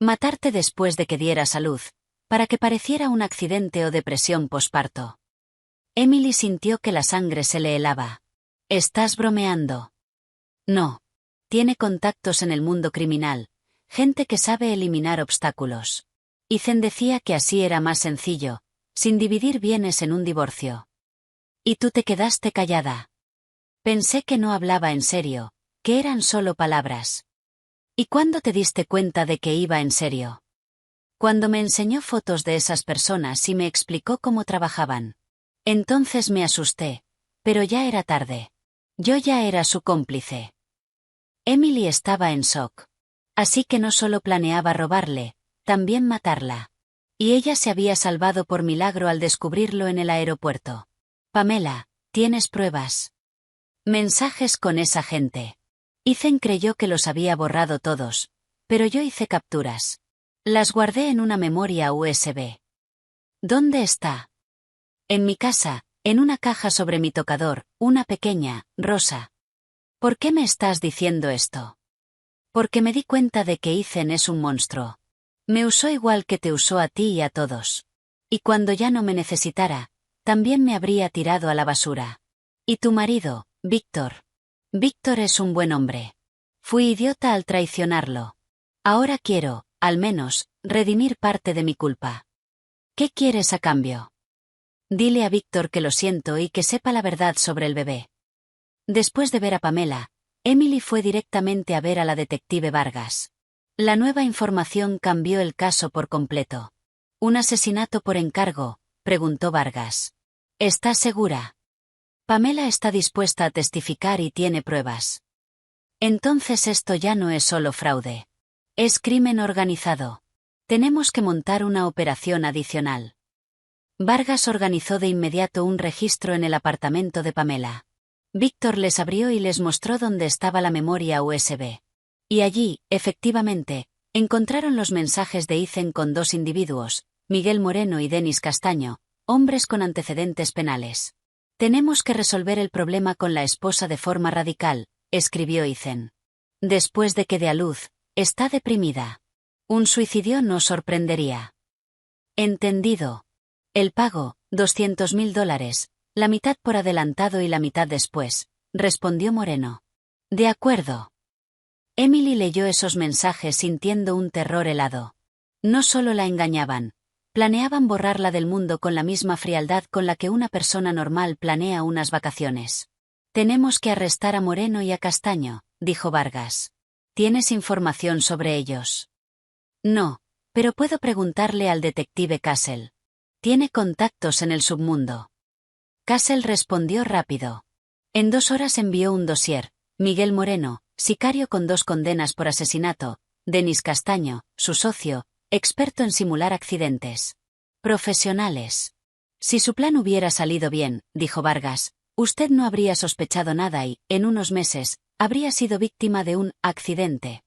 Matarte después de que dieras a luz, para que pareciera un accidente o depresión posparto. Emily sintió que la sangre se le helaba. ¿Estás bromeando? No. Tiene contactos en el mundo criminal, gente que sabe eliminar obstáculos. Ethan decía que así era más sencillo, sin dividir bienes en un divorcio. Y tú te quedaste callada. Pensé que no hablaba en serio, que eran solo palabras. ¿Y cuándo te diste cuenta de que iba en serio? Cuando me enseñó fotos de esas personas y me explicó cómo trabajaban. Entonces me asusté, pero ya era tarde. Yo ya era su cómplice. Emily estaba en shock. Así que no solo planeaba robarle, también matarla. Y ella se había salvado por milagro al descubrirlo en el aeropuerto. Pamela, ¿tienes pruebas? Mensajes con esa gente. Ethan creyó que los había borrado todos, pero yo hice capturas. Las guardé en una memoria USB. ¿Dónde está? En mi casa, en una caja sobre mi tocador, una pequeña, rosa. ¿Por qué me estás diciendo esto? Porque me di cuenta de que Ethan es un monstruo. Me usó igual que te usó a ti y a todos. Y cuando ya no me necesitara, también me habría tirado a la basura. ¿Y tu marido, Víctor? Víctor es un buen hombre. Fui idiota al traicionarlo. Ahora quiero, al menos, redimir parte de mi culpa. ¿Qué quieres a cambio? Dile a Víctor que lo siento y que sepa la verdad sobre el bebé. Después de ver a Pamela, Emily fue directamente a ver a la detective Vargas. La nueva información cambió el caso por completo. ¿Un asesinato por encargo?, preguntó Vargas. ¿Estás segura? Pamela está dispuesta a testificar y tiene pruebas. Entonces esto ya no es solo fraude. Es crimen organizado. Tenemos que montar una operación adicional. Vargas organizó de inmediato un registro en el apartamento de Pamela. Víctor les abrió y les mostró dónde estaba la memoria USB. Y allí, efectivamente, encontraron los mensajes de Ethan con 2 individuos, Miguel Moreno y Denis Castaño, hombres con antecedentes penales. Tenemos que resolver el problema con la esposa de forma radical, escribió Ethan. Después de que dé a luz, está deprimida. Un suicidio no sorprendería. Entendido. El pago, $200.000, la mitad por adelantado y la mitad después, respondió Moreno. De acuerdo. Emily leyó esos mensajes sintiendo un terror helado. No solo la engañaban, planeaban borrarla del mundo con la misma frialdad con la que una persona normal planea unas vacaciones. Tenemos que arrestar a Moreno y a Castaño, dijo Vargas. ¿Tienes información sobre ellos? No, pero puedo preguntarle al detective Castle. Tiene contactos en el submundo. Castle respondió rápido. En 2 horas envió un dossier. Miguel Moreno, sicario con 2 condenas por asesinato, Denis Castaño, su socio, experto en simular accidentes. Profesionales. Si su plan hubiera salido bien, dijo Vargas, usted no habría sospechado nada y, en unos meses, habría sido víctima de un accidente.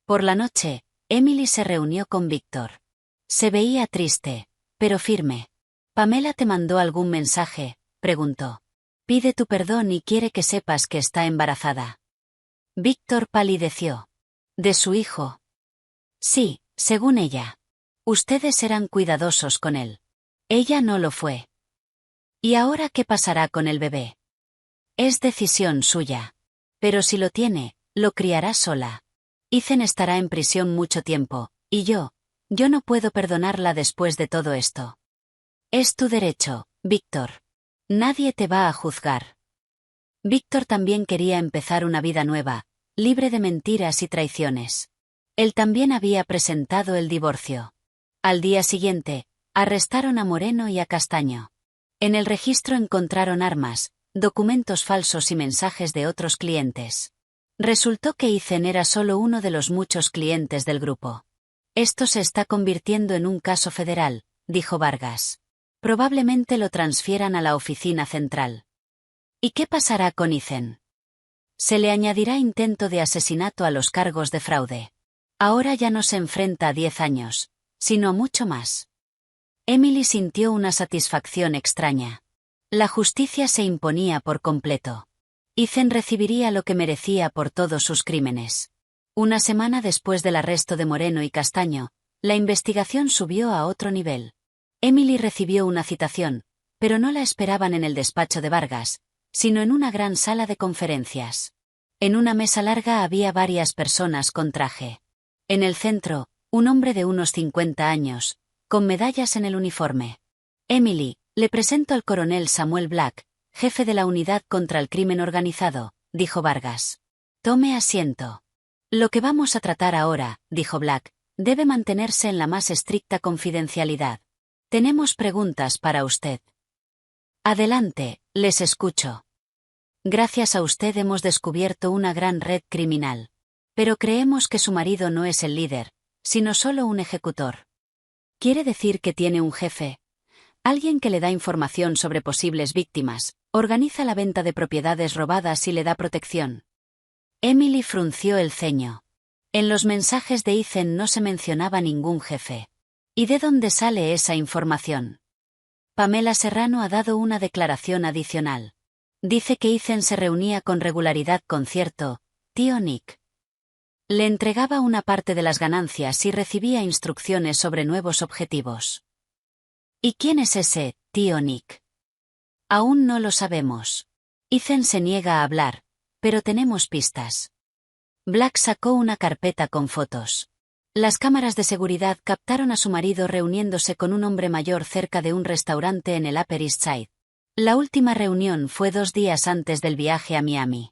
Por la noche, Emily se reunió con Víctor. Se veía triste, pero firme. ¿Pamela te mandó algún mensaje?, preguntó. Pide tu perdón y quiere que sepas que está embarazada. Víctor palideció. ¿De su hijo? Sí, según ella. Ustedes eran cuidadosos con él. Ella no lo fue. ¿Y ahora qué pasará con el bebé? Es decisión suya. Pero si lo tiene, lo criará sola. Ethan estará en prisión mucho tiempo, y yo no puedo perdonarla después de todo esto. Es tu derecho, Víctor. Nadie te va a juzgar. Víctor también quería empezar una vida nueva, libre de mentiras y traiciones. Él también había presentado el divorcio. Al día siguiente, arrestaron a Moreno y a Castaño. En el registro encontraron armas, documentos falsos y mensajes de otros clientes. Resultó que Ethan era solo uno de los muchos clientes del grupo. Esto se está convirtiendo en un caso federal, dijo Vargas. Probablemente lo transfieran a la oficina central. ¿Y qué pasará con Ethan? Se le añadirá intento de asesinato a los cargos de fraude. Ahora ya no se enfrenta a 10 años, sino a mucho más. Emily sintió una satisfacción extraña. La justicia se imponía por completo. Ethan recibiría lo que merecía por todos sus crímenes. Una semana después del arresto de Moreno y Castaño, la investigación subió a otro nivel. Emily recibió una citación, pero no la esperaban en el despacho de Vargas, sino en una gran sala de conferencias. En una mesa larga había varias personas con traje. En el centro, un hombre de unos 50 años, con medallas en el uniforme. Emily, le presento al coronel Samuel Black, jefe de la Unidad contra el Crimen Organizado, dijo Vargas. Tome asiento. Lo que vamos a tratar ahora, dijo Black, debe mantenerse en la más estricta confidencialidad. Tenemos preguntas para usted. Adelante, les escucho. Gracias a usted hemos descubierto una gran red criminal. Pero creemos que su marido no es el líder, sino solo un ejecutor. ¿Quiere decir que tiene un jefe? Alguien que le da información sobre posibles víctimas, organiza la venta de propiedades robadas y le da protección. Emily frunció el ceño. En los mensajes de Ethan no se mencionaba ningún jefe. ¿Y de dónde sale esa información? Pamela Serrano ha dado una declaración adicional. Dice que Ethan se reunía con regularidad con cierto tío Nick. Le entregaba una parte de las ganancias y recibía instrucciones sobre nuevos objetivos. ¿Y quién es ese tío Nick? Aún no lo sabemos. Ethan se niega a hablar, pero tenemos pistas. Black sacó una carpeta con fotos. Las cámaras de seguridad captaron a su marido reuniéndose con un hombre mayor cerca de un restaurante en el Upper East Side. La última reunión fue 2 días antes del viaje a Miami.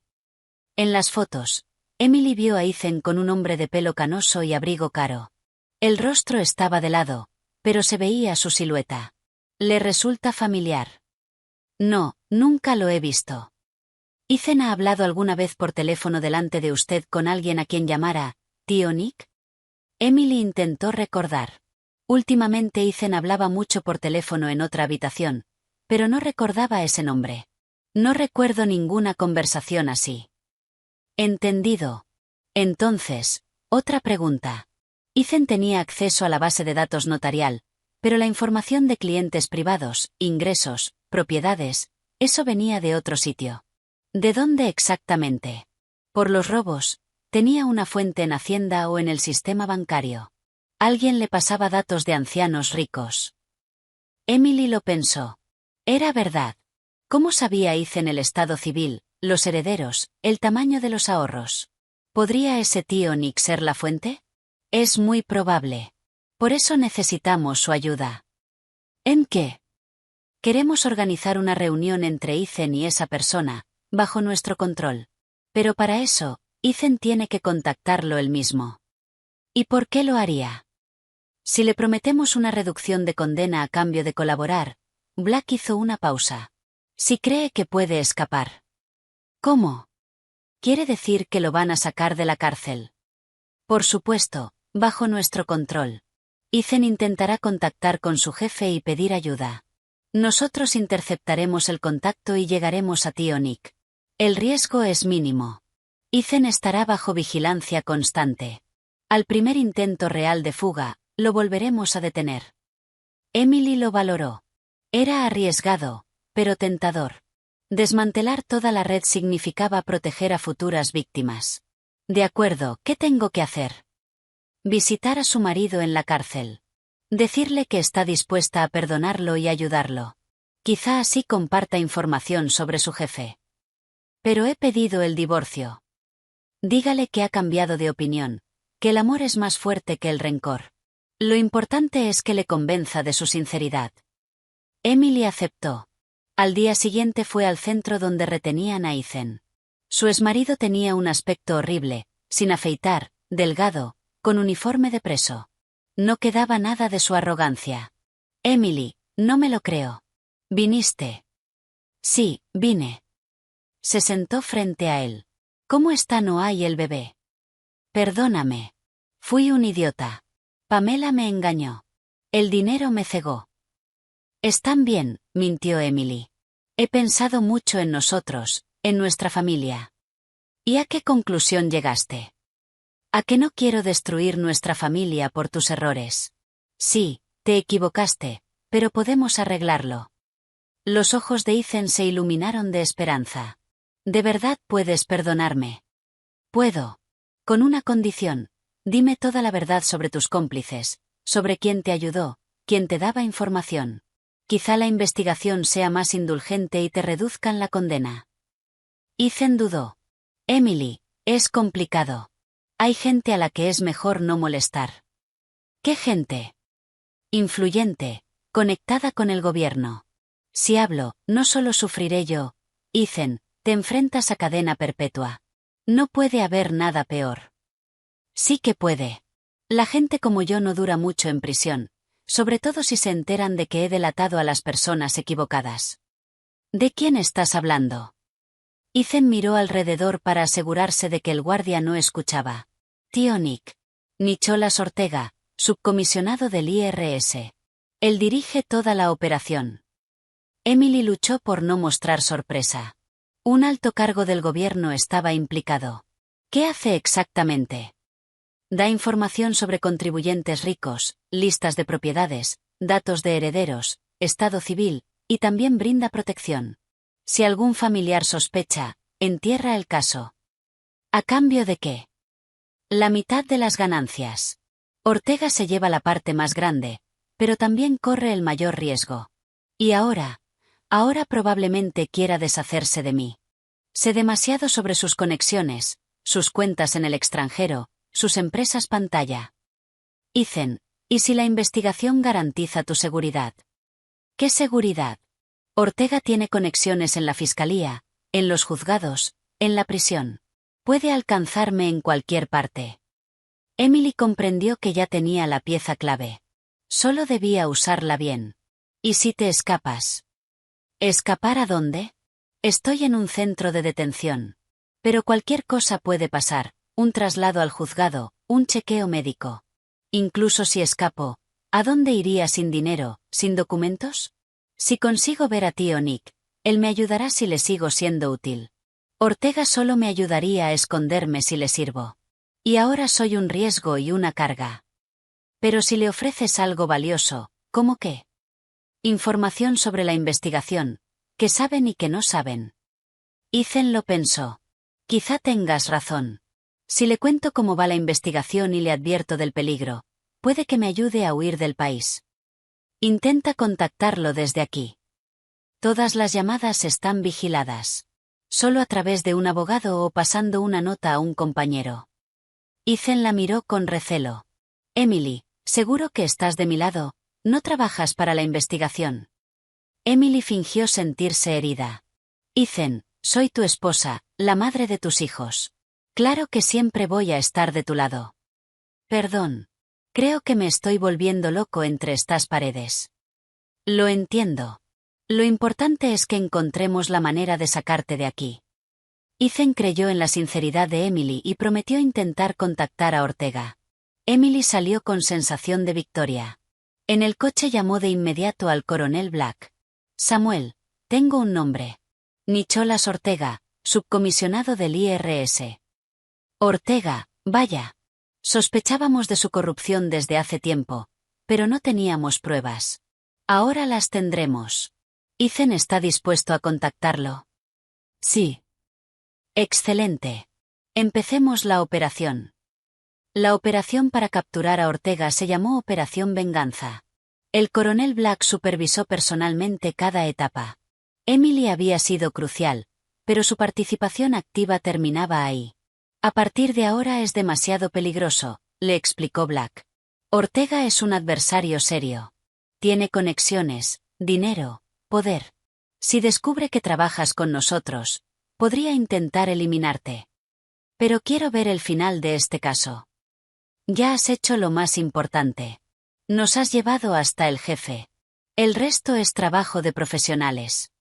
En las fotos, Emily vio a Ethan con un hombre de pelo canoso y abrigo caro. El rostro estaba de lado, pero se veía su silueta. ¿Le resulta familiar? No, nunca lo he visto. ¿Ethan ha hablado alguna vez por teléfono delante de usted con alguien a quien llamara tío Nick? Emily intentó recordar. Últimamente Ethan hablaba mucho por teléfono en otra habitación, pero no recordaba ese nombre. No recuerdo ninguna conversación así. Entendido. Entonces, otra pregunta. Ethan tenía acceso a la base de datos notarial, pero la información de clientes privados, ingresos, propiedades, eso venía de otro sitio. ¿De dónde exactamente? Por los robos, tenía una fuente en Hacienda o en el sistema bancario. Alguien le pasaba datos de ancianos ricos. Emily lo pensó. Era verdad. ¿Cómo sabía Ethan el estado civil, los herederos, el tamaño de los ahorros? ¿Podría ese tío Nick ser la fuente? Es muy probable. Por eso necesitamos su ayuda. ¿En qué? Queremos organizar una reunión entre Ethan y esa persona, bajo nuestro control. Pero para eso, Ethan tiene que contactarlo él mismo. ¿Y por qué lo haría? Si le prometemos una reducción de condena a cambio de colaborar, Black hizo una pausa. Si cree que puede escapar. ¿Cómo? ¿Quiere decir que lo van a sacar de la cárcel? Por supuesto, bajo nuestro control. Ethan intentará contactar con su jefe y pedir ayuda. Nosotros interceptaremos el contacto y llegaremos a Tío Nick. El riesgo es mínimo. Ethan estará bajo vigilancia constante. Al primer intento real de fuga, lo volveremos a detener. Emily lo valoró. Era arriesgado, pero tentador. Desmantelar toda la red significaba proteger a futuras víctimas. De acuerdo, ¿qué tengo que hacer? Visitar a su marido en la cárcel. Decirle que está dispuesta a perdonarlo y ayudarlo. Quizá así comparta información sobre su jefe. Pero he pedido el divorcio. Dígale que ha cambiado de opinión, que el amor es más fuerte que el rencor. Lo importante es que le convenza de su sinceridad. Emily aceptó. Al día siguiente fue al centro donde retenían a Ethan. Su exmarido tenía un aspecto horrible, sin afeitar, delgado, con uniforme de preso. No quedaba nada de su arrogancia. Emily, no me lo creo. ¿Viniste? Sí, vine. Se sentó frente a él. ¿Cómo está Noah y el bebé? Perdóname. Fui un idiota. Pamela me engañó. El dinero me cegó. Están bien, mintió Emily. He pensado mucho en nosotros, en nuestra familia. ¿Y a qué conclusión llegaste? A que no quiero destruir nuestra familia por tus errores. Sí, te equivocaste, pero podemos arreglarlo. Los ojos de Ethan se iluminaron de esperanza. ¿De verdad puedes perdonarme? Puedo. Con una condición. Dime toda la verdad sobre tus cómplices, sobre quién te ayudó, quién te daba información. Quizá la investigación sea más indulgente y te reduzcan la condena. Ethan dudó. Emily, es complicado. Hay gente a la que es mejor no molestar. ¿Qué gente? Influyente, conectada con el gobierno. Si hablo, no solo sufriré yo. Ethan, te enfrentas a cadena perpetua. No puede haber nada peor. Sí que puede. La gente como yo no dura mucho en prisión, sobre todo si se enteran de que he delatado a las personas equivocadas. ¿De quién estás hablando? Ethan miró alrededor para asegurarse de que el guardia no escuchaba. Tío Nick. Nicholas Ortega, subcomisionado del IRS. Él dirige toda la operación. Emily luchó por no mostrar sorpresa. Un alto cargo del gobierno estaba implicado. ¿Qué hace exactamente? Da información sobre contribuyentes ricos, listas de propiedades, datos de herederos, estado civil, y también brinda protección. Si algún familiar sospecha, entierra el caso. ¿A cambio de qué? La mitad de las ganancias. Ortega se lleva la parte más grande, pero también corre el mayor riesgo. Y ahora probablemente quiera deshacerse de mí. Sé demasiado sobre sus conexiones, sus cuentas en el extranjero, sus empresas pantalla. Ethan, ¿y si la investigación garantiza tu seguridad? ¿Qué seguridad? Ortega tiene conexiones en la fiscalía, en los juzgados, en la prisión. Puede alcanzarme en cualquier parte. Emily comprendió que ya tenía la pieza clave. Solo debía usarla bien. ¿Y si te escapas? ¿Escapar a dónde? Estoy en un centro de detención. Pero cualquier cosa puede pasar, un traslado al juzgado, un chequeo médico. Incluso si escapo, ¿a dónde iría sin dinero, sin documentos? Si consigo ver a tío Nick, él me ayudará si le sigo siendo útil. Ortega solo me ayudaría a esconderme si le sirvo. Y ahora soy un riesgo y una carga. Pero si le ofreces algo valioso, ¿cómo qué? Información sobre la investigación, que saben y que no saben. Ethan lo pensó. Quizá tengas razón. Si le cuento cómo va la investigación y le advierto del peligro, puede que me ayude a huir del país. Intenta contactarlo desde aquí. Todas las llamadas están vigiladas. Solo a través de un abogado o pasando una nota a un compañero. Ethan la miró con recelo. Emily, seguro que estás de mi lado, no trabajas para la investigación. Emily fingió sentirse herida. Ethan, soy tu esposa, la madre de tus hijos. Claro que siempre voy a estar de tu lado. Perdón. Creo que me estoy volviendo loco entre estas paredes. Lo entiendo. Lo importante es que encontremos la manera de sacarte de aquí. Ethan creyó en la sinceridad de Emily y prometió intentar contactar a Ortega. Emily salió con sensación de victoria. En el coche llamó de inmediato al coronel Black. Samuel, tengo un nombre. Nicholas Ortega, subcomisionado del IRS. Ortega, vaya. Sospechábamos de su corrupción desde hace tiempo, pero no teníamos pruebas. Ahora las tendremos. Ethan está dispuesto a contactarlo. Sí. Excelente. Empecemos la operación. La operación para capturar a Ortega se llamó Operación Venganza. El coronel Black supervisó personalmente cada etapa. Emily había sido crucial, pero su participación activa terminaba ahí. A partir de ahora es demasiado peligroso, le explicó Black. Ortega es un adversario serio. Tiene conexiones, dinero, poder. Si descubre que trabajas con nosotros, podría intentar eliminarte. Pero quiero ver el final de este caso. Ya has hecho lo más importante. Nos has llevado hasta el jefe. El resto es trabajo de profesionales.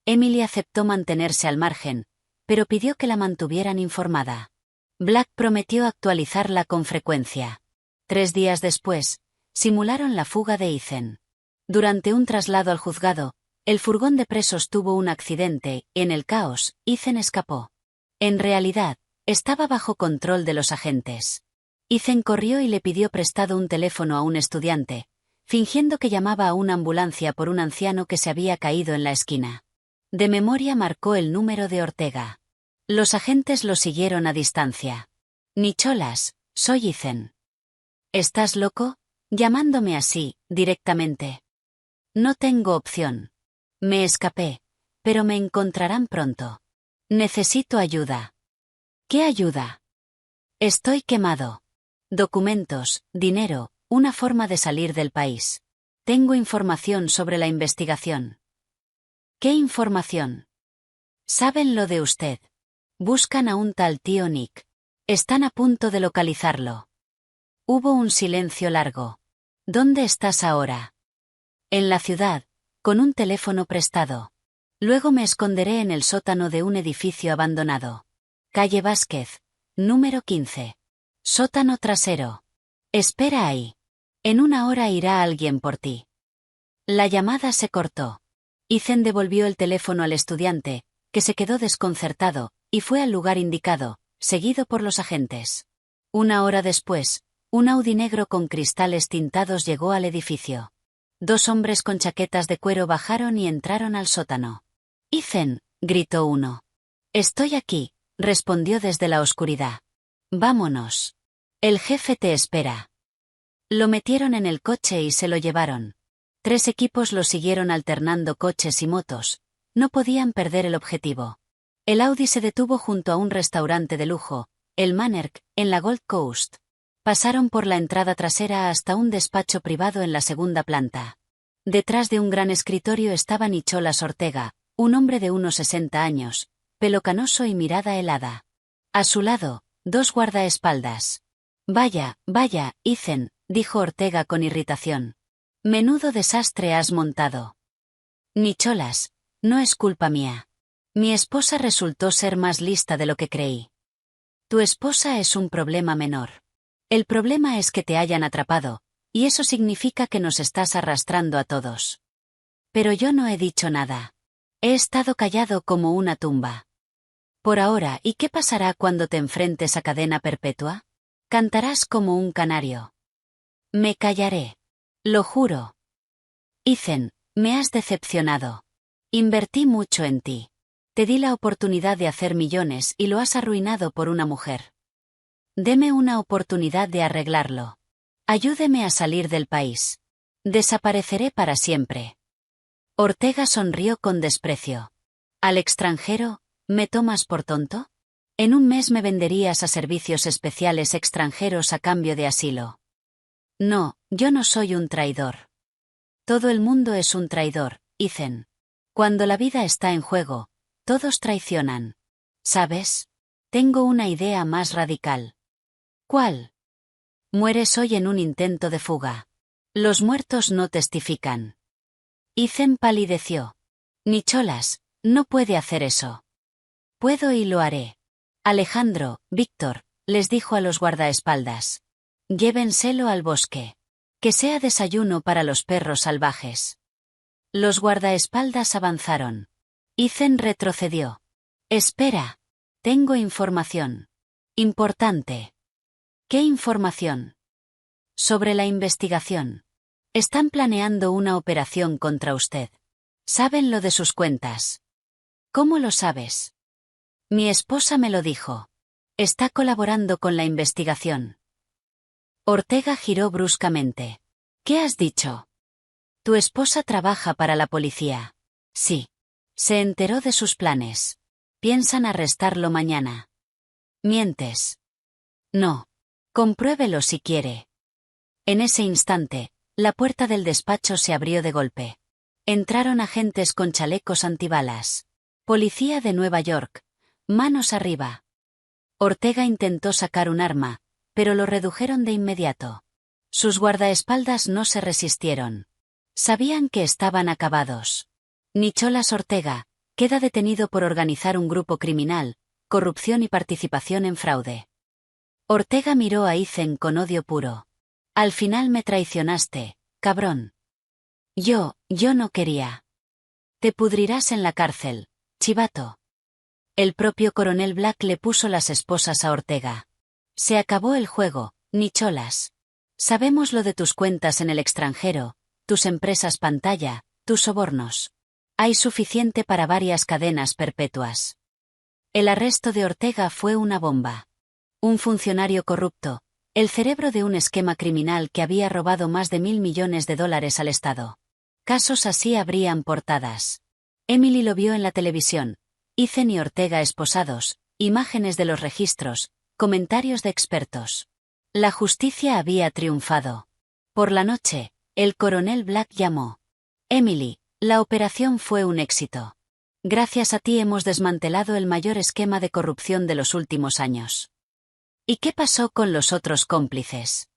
Emily aceptó mantenerse al margen, pero pidió que la mantuvieran informada. Black prometió actualizarla con frecuencia. 3 días después, simularon la fuga de Ethan. Durante un traslado al juzgado, el furgón de presos tuvo un accidente, y en el caos, Ethan escapó. En realidad, estaba bajo control de los agentes. Ethan corrió y le pidió prestado un teléfono a un estudiante, fingiendo que llamaba a una ambulancia por un anciano que se había caído en la esquina. De memoria marcó el número de Ortega. Los agentes lo siguieron a distancia. Nicholas, soy Ethan. ¿Estás loco? Llamándome así, directamente. No tengo opción. Me escapé, pero me encontrarán pronto. Necesito ayuda. ¿Qué ayuda? Estoy quemado. Documentos, dinero, una forma de salir del país. Tengo información sobre la investigación. ¿Qué información? Saben lo de usted. Buscan a un tal tío Nick. Están a punto de localizarlo. Hubo un silencio largo. ¿Dónde estás ahora? En la ciudad, con un teléfono prestado. Luego me esconderé en el sótano de un edificio abandonado. Calle Vázquez, número 15. Sótano trasero. Espera ahí. En 1 hora irá alguien por ti. La llamada se cortó. Ethan devolvió el teléfono al estudiante, que se quedó desconcertado, y fue al lugar indicado, seguido por los agentes. 1 hora después, un Audi negro con cristales tintados llegó al edificio. 2 hombres con chaquetas de cuero bajaron y entraron al sótano. «Ethan», gritó uno. «Estoy aquí», respondió desde la oscuridad. «Vámonos. El jefe te espera». Lo metieron en el coche y se lo llevaron. 3 equipos lo siguieron alternando coches y motos. No podían perder el objetivo. El Audi se detuvo junto a un restaurante de lujo, el Mannerk, en la Gold Coast. Pasaron por la entrada trasera hasta un despacho privado en la 2ª planta. Detrás de un gran escritorio estaba Nicholas Ortega, un hombre de unos 60 años, pelo canoso y mirada helada. A su lado, 2 guardaespaldas. «Vaya, vaya, Ethan», dijo Ortega con irritación. «Menudo desastre has montado». «Nicholas, no es culpa mía. Mi esposa resultó ser más lista de lo que creí». «Tu esposa es un problema menor. El problema es que te hayan atrapado, y eso significa que nos estás arrastrando a todos». «Pero yo no he dicho nada. He estado callado como una tumba». «Por ahora, ¿y qué pasará cuando te enfrentes a cadena perpetua? Cantarás como un canario». «Me callaré. Lo juro». «Ethan, me has decepcionado. Invertí mucho en ti. Te di la oportunidad de hacer millones y lo has arruinado por una mujer. Deme una oportunidad de arreglarlo. Ayúdeme a salir del país. Desapareceré para siempre». Ortega sonrió con desprecio. «¿Al extranjero, me tomas por tonto? En 1 mes me venderías a servicios especiales extranjeros a cambio de asilo». «No, yo no soy un traidor. Todo el mundo es un traidor, Ethan. Cuando la vida está en juego, todos traicionan. ¿Sabes? Tengo una idea más radical». «¿Cuál?» «Mueres hoy en un intento de fuga. Los muertos no testifican». Ethan palideció. «Nicholas, no puede hacer eso». «Puedo y lo haré». «Alejandro, Víctor», les dijo a los guardaespaldas. Llévenselo al bosque. Que sea desayuno para los perros salvajes. Los guardaespaldas avanzaron. Ethan retrocedió. Espera. Tengo información. Importante. ¿Qué información? Sobre la investigación. Están planeando una operación contra usted. Saben lo de sus cuentas. ¿Cómo lo sabes? Mi esposa me lo dijo. Está colaborando con la investigación. Ortega giró bruscamente. ¿Qué has dicho? Tu esposa trabaja para la policía. Sí. Se enteró de sus planes. Piensan arrestarlo mañana. Mientes. No. Compruébelo si quiere. En ese instante, la puerta del despacho se abrió de golpe. Entraron agentes con chalecos antibalas. Policía de Nueva York. Manos arriba. Ortega intentó sacar un arma, pero lo redujeron de inmediato. Sus guardaespaldas no se resistieron. Sabían que estaban acabados. Nicholas Ortega queda detenido por organizar un grupo criminal, corrupción y participación en fraude. Ortega miró a Ethan con odio puro. Al final me traicionaste, cabrón. Yo no quería. Te pudrirás en la cárcel, chivato. El propio coronel Black le puso las esposas a Ortega. Se acabó el juego, Nicholas. Sabemos lo de tus cuentas en el extranjero, tus empresas pantalla, tus sobornos. Hay suficiente para varias cadenas perpetuas. El arresto de Ortega fue una bomba. Un funcionario corrupto, el cerebro de un esquema criminal que había robado más de $1.000 millones al Estado. Casos así abrían portadas. Emily lo vio en la televisión. Ethan y Ortega esposados, imágenes de los registros, comentarios de expertos. La justicia había triunfado. Por la noche, el coronel Black llamó. Emily, la operación fue un éxito. Gracias a ti hemos desmantelado el mayor esquema de corrupción de los últimos años. ¿Y qué pasó con los otros cómplices?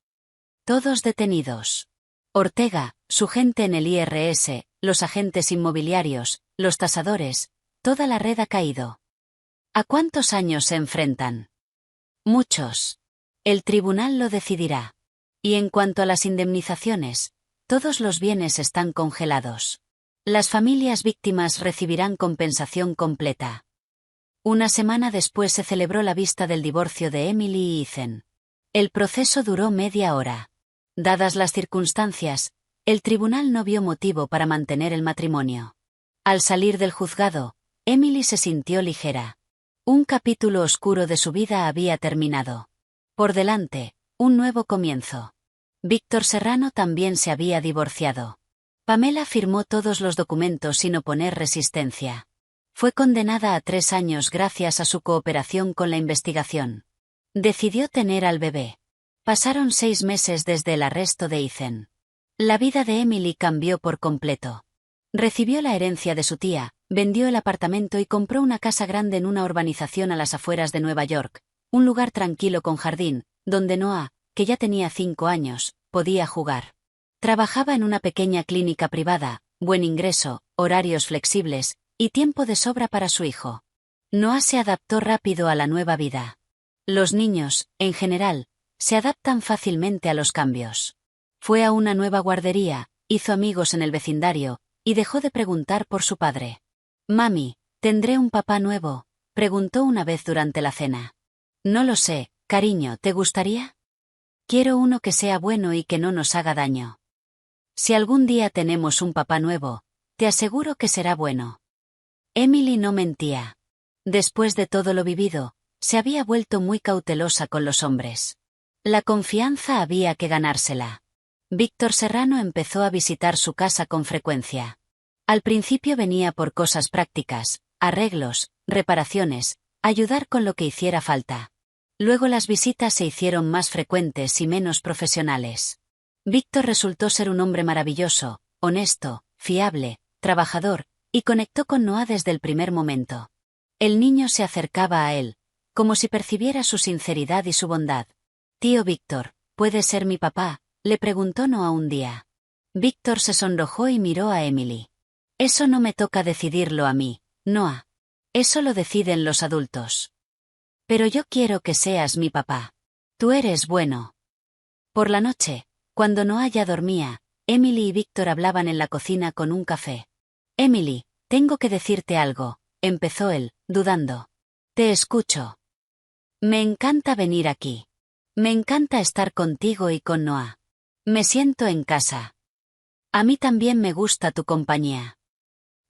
Todos detenidos. Ortega, su gente en el IRS, los agentes inmobiliarios, los tasadores, toda la red ha caído. ¿A cuántos años se enfrentan? Muchos. El tribunal lo decidirá. Y en cuanto a las indemnizaciones, todos los bienes están congelados. Las familias víctimas recibirán compensación completa. Una semana después se celebró la vista del divorcio de Emily y Ethan. El proceso duró media hora. Dadas las circunstancias, el tribunal no vio motivo para mantener el matrimonio. Al salir del juzgado, Emily se sintió ligera. Un capítulo oscuro de su vida había terminado. Por delante, un nuevo comienzo. Víctor Serrano también se había divorciado. Pamela firmó todos los documentos sin oponer resistencia. Fue condenada a 3 años gracias a su cooperación con la investigación. Decidió tener al bebé. Pasaron 6 meses desde el arresto de Ethan. La vida de Emily cambió por completo. Recibió la herencia de su tía, vendió el apartamento y compró una casa grande en una urbanización a las afueras de Nueva York, un lugar tranquilo con jardín, donde Noah, que ya tenía 5 años, podía jugar. Trabajaba en una pequeña clínica privada, buen ingreso, horarios flexibles, y tiempo de sobra para su hijo. Noah se adaptó rápido a la nueva vida. Los niños, en general, se adaptan fácilmente a los cambios. Fue a una nueva guardería, hizo amigos en el vecindario, y dejó de preguntar por su padre. «Mami, ¿tendré un papá nuevo?», preguntó una vez durante la cena. «No lo sé, cariño, ¿te gustaría?» «Quiero uno que sea bueno y que no nos haga daño». «Si algún día tenemos un papá nuevo, te aseguro que será bueno». Emily no mentía. Después de todo lo vivido, se había vuelto muy cautelosa con los hombres. La confianza había que ganársela. Víctor Serrano empezó a visitar su casa con frecuencia. Al principio venía por cosas prácticas, arreglos, reparaciones, ayudar con lo que hiciera falta. Luego las visitas se hicieron más frecuentes y menos profesionales. Víctor resultó ser un hombre maravilloso, honesto, fiable, trabajador, y conectó con Noah desde el primer momento. El niño se acercaba a él, como si percibiera su sinceridad y su bondad. «Tío Víctor, ¿puedes ser mi papá?», le preguntó Noah un día. Víctor se sonrojó y miró a Emily. «Eso no me toca decidirlo a mí, Noah. Eso lo deciden los adultos. Pero yo quiero que seas mi papá. Tú eres bueno». Por la noche, cuando Noah ya dormía, Emily y Víctor hablaban en la cocina con un café. Emily, tengo que decirte algo, empezó él, dudando. Te escucho. Me encanta venir aquí. Me encanta estar contigo y con Noah. Me siento en casa. A mí también me gusta tu compañía.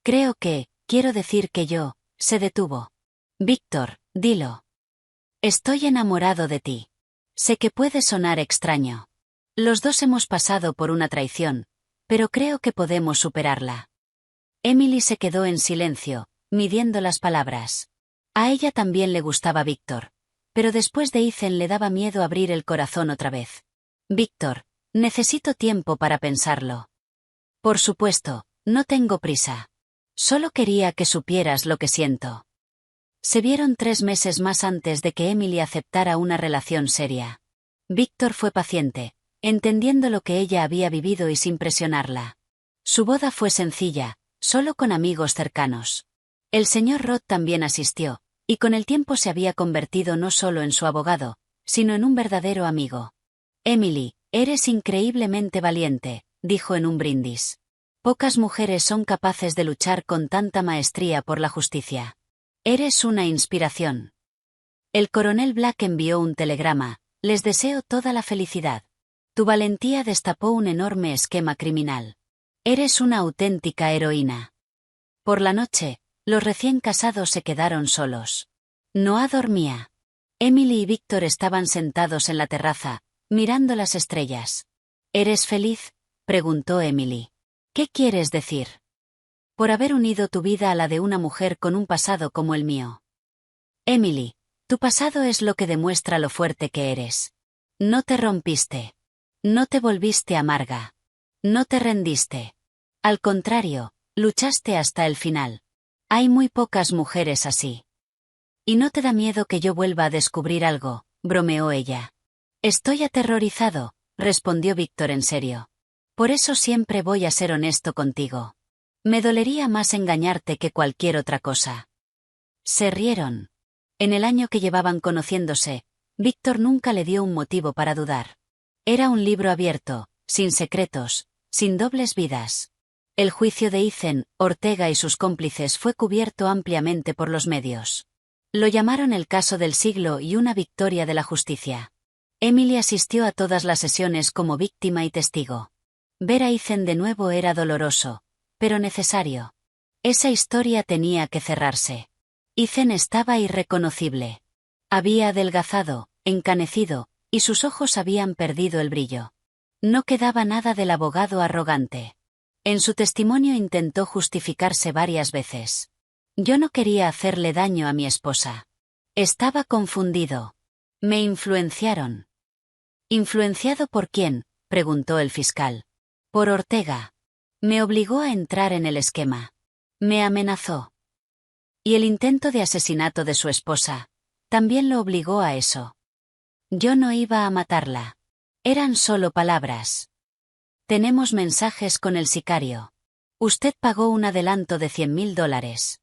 Quiero decir que se detuvo. Víctor, dilo. Estoy enamorado de ti. Sé que puede sonar extraño. Los dos hemos pasado por una traición, pero creo que podemos superarla. Emily se quedó en silencio, midiendo las palabras. A ella también le gustaba Víctor, pero después de Ethan le daba miedo abrir el corazón otra vez. Víctor, necesito tiempo para pensarlo. Por supuesto, no tengo prisa. Solo quería que supieras lo que siento. Se vieron 3 meses más antes de que Emily aceptara una relación seria. Víctor fue paciente, entendiendo lo que ella había vivido y sin presionarla. Su boda fue sencilla, solo con amigos cercanos. El señor Roth también asistió, y con el tiempo se había convertido no solo en su abogado, sino en un verdadero amigo. Emily, eres increíblemente valiente, dijo en un brindis. Pocas mujeres son capaces de luchar con tanta maestría por la justicia. Eres una inspiración. El coronel Black envió un telegrama: les deseo toda la felicidad. Tu valentía destapó un enorme esquema criminal. Eres una auténtica heroína. Por la noche, los recién casados se quedaron solos. Noah dormía. Emily y Víctor estaban sentados en la terraza, mirando las estrellas. ¿Eres feliz?, preguntó Emily. ¿Qué quieres decir? Por haber unido tu vida a la de una mujer con un pasado como el mío. Emily, tu pasado es lo que demuestra lo fuerte que eres. No te rompiste. No te volviste amarga. No te rendiste. Al contrario, luchaste hasta el final. Hay muy pocas mujeres así. ¿Y no te da miedo que yo vuelva a descubrir algo?, bromeó ella. Estoy aterrorizado, respondió Víctor en serio. Por eso siempre voy a ser honesto contigo. Me dolería más engañarte que cualquier otra cosa. Se rieron. En el año que llevaban conociéndose, Víctor nunca le dio un motivo para dudar. Era un libro abierto, sin secretos, sin dobles vidas. El juicio de Ethan, Ortega y sus cómplices fue cubierto ampliamente por los medios. Lo llamaron el caso del siglo y una victoria de la justicia. Emily asistió a todas las sesiones como víctima y testigo. Ver a Ethan de nuevo era doloroso, pero necesario. Esa historia tenía que cerrarse. Ethan estaba irreconocible. Había adelgazado, encanecido, y sus ojos habían perdido el brillo. No quedaba nada del abogado arrogante. En su testimonio intentó justificarse varias veces. Yo no quería hacerle daño a mi esposa. Estaba confundido. Me influenciaron. ¿Influenciado por quién?, preguntó el fiscal. Por Ortega. Me obligó a entrar en el esquema. Me amenazó. Y el intento de asesinato de su esposa también lo obligó a eso. Yo no iba a matarla. Eran solo palabras. Tenemos mensajes con el sicario. Usted pagó un adelanto de $100,000.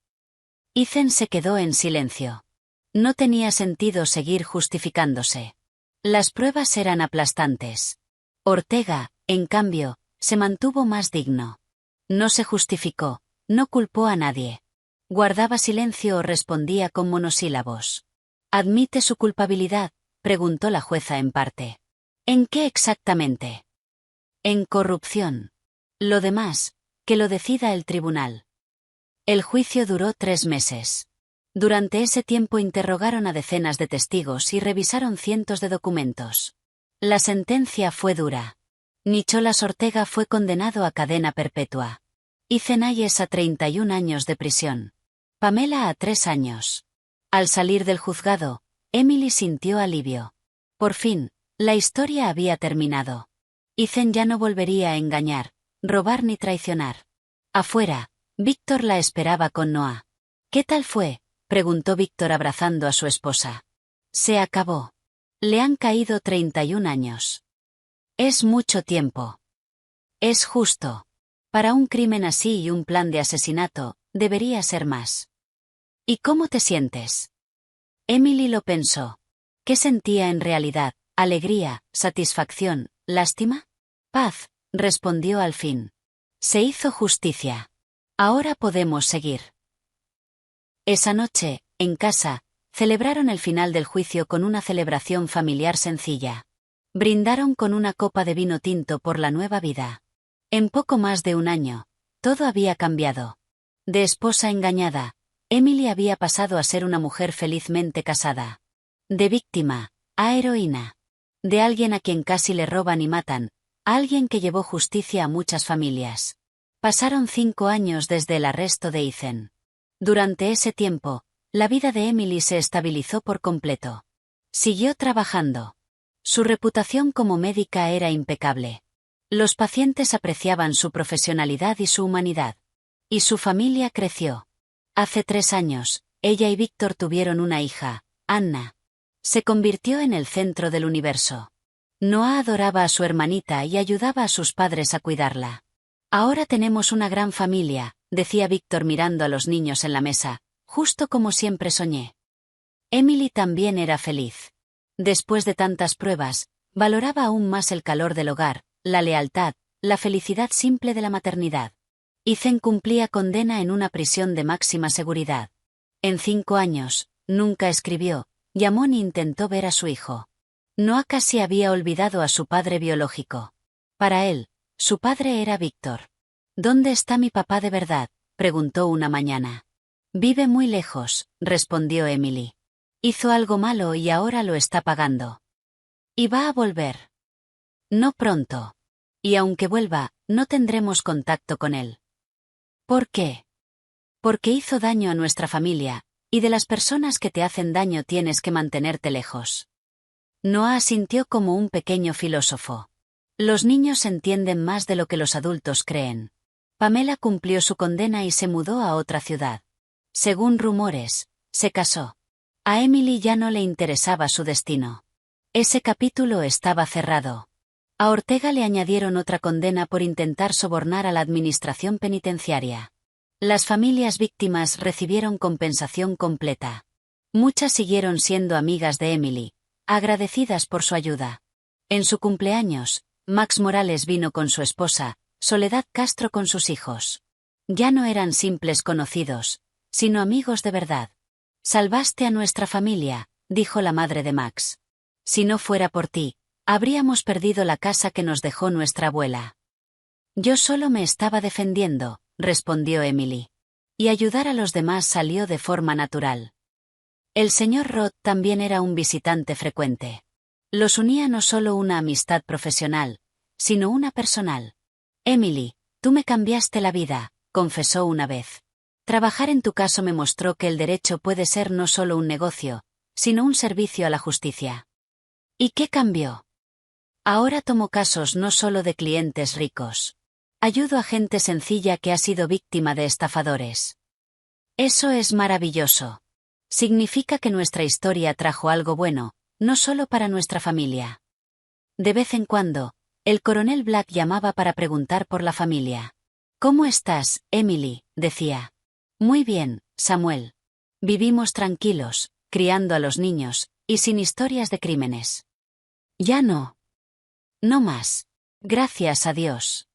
Ethan se quedó en silencio. No tenía sentido seguir justificándose. Las pruebas eran aplastantes. Ortega, en cambio, se mantuvo más digno. No se justificó, no culpó a nadie. Guardaba silencio o respondía con monosílabos. ¿Admite su culpabilidad?, preguntó la jueza en parte. ¿En qué exactamente? En corrupción. Lo demás, que lo decida el tribunal. El juicio duró 3 meses. Durante ese tiempo interrogaron a decenas de testigos y revisaron cientos de documentos. La sentencia fue dura. Nicholas Ortega fue condenado a cadena perpetua. Ethan Hayes a 31 años de prisión. Pamela a 3 años. Al salir del juzgado, Emily sintió alivio. Por fin, la historia había terminado. Ethan ya no volvería a engañar, robar ni traicionar. Afuera, Víctor la esperaba con Noah. ¿Qué tal fue?, preguntó Víctor abrazando a su esposa. Se acabó. Le han caído 31 años. Es mucho tiempo. Es justo. Para un crimen así y un plan de asesinato, debería ser más. ¿Y cómo te sientes? Emily lo pensó. ¿Qué sentía en realidad? Alegría, satisfacción, ¿Lástima? Paz, respondió al fin. Se hizo justicia. Ahora podemos seguir. Esa noche, en casa, celebraron el final del juicio con una celebración familiar sencilla. Brindaron con una copa de vino tinto por la nueva vida. En poco más de un año, todo había cambiado. De esposa engañada, Emily había pasado a ser una mujer felizmente casada. De víctima, a heroína. De alguien a quien casi le roban y matan, a alguien que llevó justicia a muchas familias. Pasaron 5 años desde el arresto de Ethan. Durante ese tiempo, la vida de Emily se estabilizó por completo. Siguió trabajando. Su reputación como médica era impecable. Los pacientes apreciaban su profesionalidad y su humanidad. Y su familia creció. Hace 3 años, ella y Víctor tuvieron una hija, Anna. Se convirtió en el centro del universo. Noah adoraba a su hermanita y ayudaba a sus padres a cuidarla. Ahora tenemos una gran familia, decía Víctor mirando a los niños en la mesa, justo como siempre soñé. Emily también era feliz. Después de tantas pruebas, valoraba aún más el calor del hogar, la lealtad, la felicidad simple de la maternidad. Ethan cumplía condena en una prisión de máxima seguridad. En 5 años, nunca escribió, llamó ni intentó ver a su hijo. Noah casi había olvidado a su padre biológico. Para él, su padre era Víctor. ¿Dónde está mi papá de verdad?, preguntó una mañana. Vive muy lejos, respondió Emily. Hizo algo malo y ahora lo está pagando. ¿Y va a volver? No pronto. Y aunque vuelva, no tendremos contacto con él. ¿Por qué? Porque hizo daño a nuestra familia, y de las personas que te hacen daño tienes que mantenerte lejos. Noah asintió como un pequeño filósofo. Los niños entienden más de lo que los adultos creen. Pamela cumplió su condena y se mudó a otra ciudad. Según rumores, se casó. A Emily ya no le interesaba su destino. Ese capítulo estaba cerrado. A Ortega le añadieron otra condena por intentar sobornar a la administración penitenciaria. Las familias víctimas recibieron compensación completa. Muchas siguieron siendo amigas de Emily, agradecidas por su ayuda. En su cumpleaños, Max Morales vino con su esposa, Soledad Castro con sus hijos. Ya no eran simples conocidos, sino amigos de verdad. Salvaste a nuestra familia, dijo la madre de Max. Si no fuera por ti, habríamos perdido la casa que nos dejó nuestra abuela. Yo solo me estaba defendiendo, respondió Emily. Y ayudar a los demás salió de forma natural. El señor Roth también era un visitante frecuente. Los unía no solo una amistad profesional, sino una personal. Emily, tú me cambiaste la vida, confesó una vez. Trabajar en tu caso me mostró que el derecho puede ser no solo un negocio, sino un servicio a la justicia. ¿Y qué cambió? Ahora tomo casos no solo de clientes ricos. Ayudo a gente sencilla que ha sido víctima de estafadores. Eso es maravilloso. Significa que nuestra historia trajo algo bueno, no solo para nuestra familia. De vez en cuando, el coronel Black llamaba para preguntar por la familia. ¿Cómo estás, Emily?, decía. Muy bien, Samuel. Vivimos tranquilos, criando a los niños, y sin historias de crímenes. Ya no. No más. Gracias a Dios.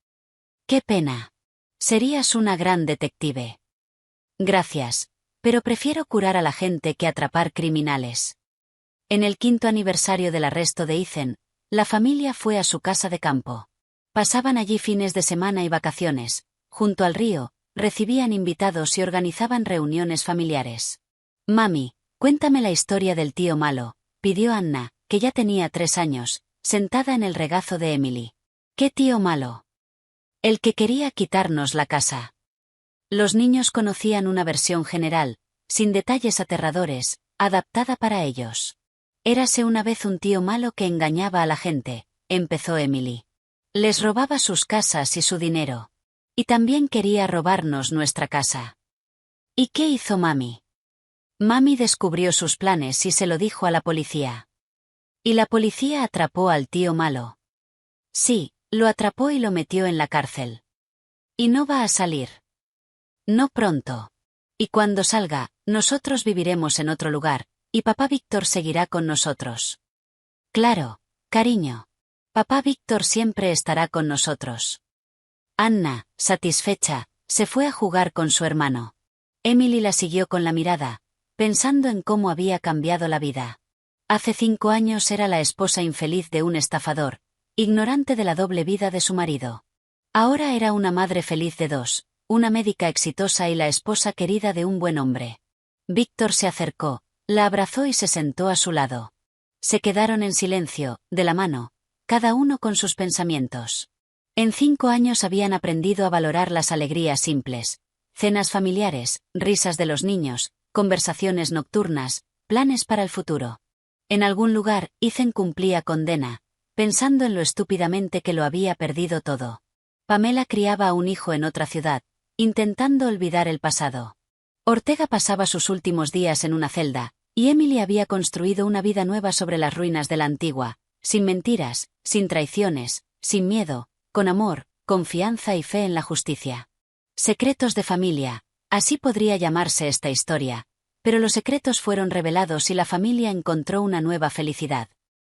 Qué pena. Serías una gran detective. Gracias, pero prefiero curar a la gente que atrapar criminales. En el 5º aniversario del arresto de Ethan, la familia fue a su casa de campo. Pasaban allí fines de semana y vacaciones, junto al río, recibían invitados y organizaban reuniones familiares. Mami, cuéntame la historia del tío malo, pidió Anna, que ya tenía 3 años, sentada en el regazo de Emily. ¿Qué tío malo? El que quería quitarnos la casa. Los niños conocían una versión general, sin detalles aterradores, adaptada para ellos. Érase una vez un tío malo que engañaba a la gente, empezó Emily. Les robaba sus casas y su dinero. Y también quería robarnos nuestra casa. ¿Y qué hizo mami? Mami descubrió sus planes y se lo dijo a la policía. ¿Y la policía atrapó al tío malo? Sí, lo atrapó y lo metió en la cárcel. ¿Y no va a salir? No pronto. Y cuando salga, nosotros viviremos en otro lugar, y papá Víctor seguirá con nosotros. Claro, cariño. Papá Víctor siempre estará con nosotros. Anna, satisfecha, se fue a jugar con su hermano. Emily la siguió con la mirada, pensando en cómo había cambiado la vida. Hace 5 años era la esposa infeliz de un estafador, ignorante de la doble vida de su marido. Ahora era una madre feliz de 2, una médica exitosa y la esposa querida de un buen hombre. Víctor se acercó, la abrazó y se sentó a su lado. Se quedaron en silencio, de la mano, cada uno con sus pensamientos. En 5 años habían aprendido a valorar las alegrías simples, cenas familiares, risas de los niños, conversaciones nocturnas, planes para el futuro. En algún lugar, Ethan cumplía condena, pensando en lo estúpidamente que lo había perdido todo. Pamela criaba a un hijo en otra ciudad, intentando olvidar el pasado. Ortega pasaba sus últimos días en una celda, y Emily había construido una vida nueva sobre las ruinas de la antigua, sin mentiras, sin traiciones, sin miedo, con amor, confianza y fe en la justicia. Secretos de familia, así podría llamarse esta historia, pero los secretos fueron revelados y la familia encontró una nueva felicidad.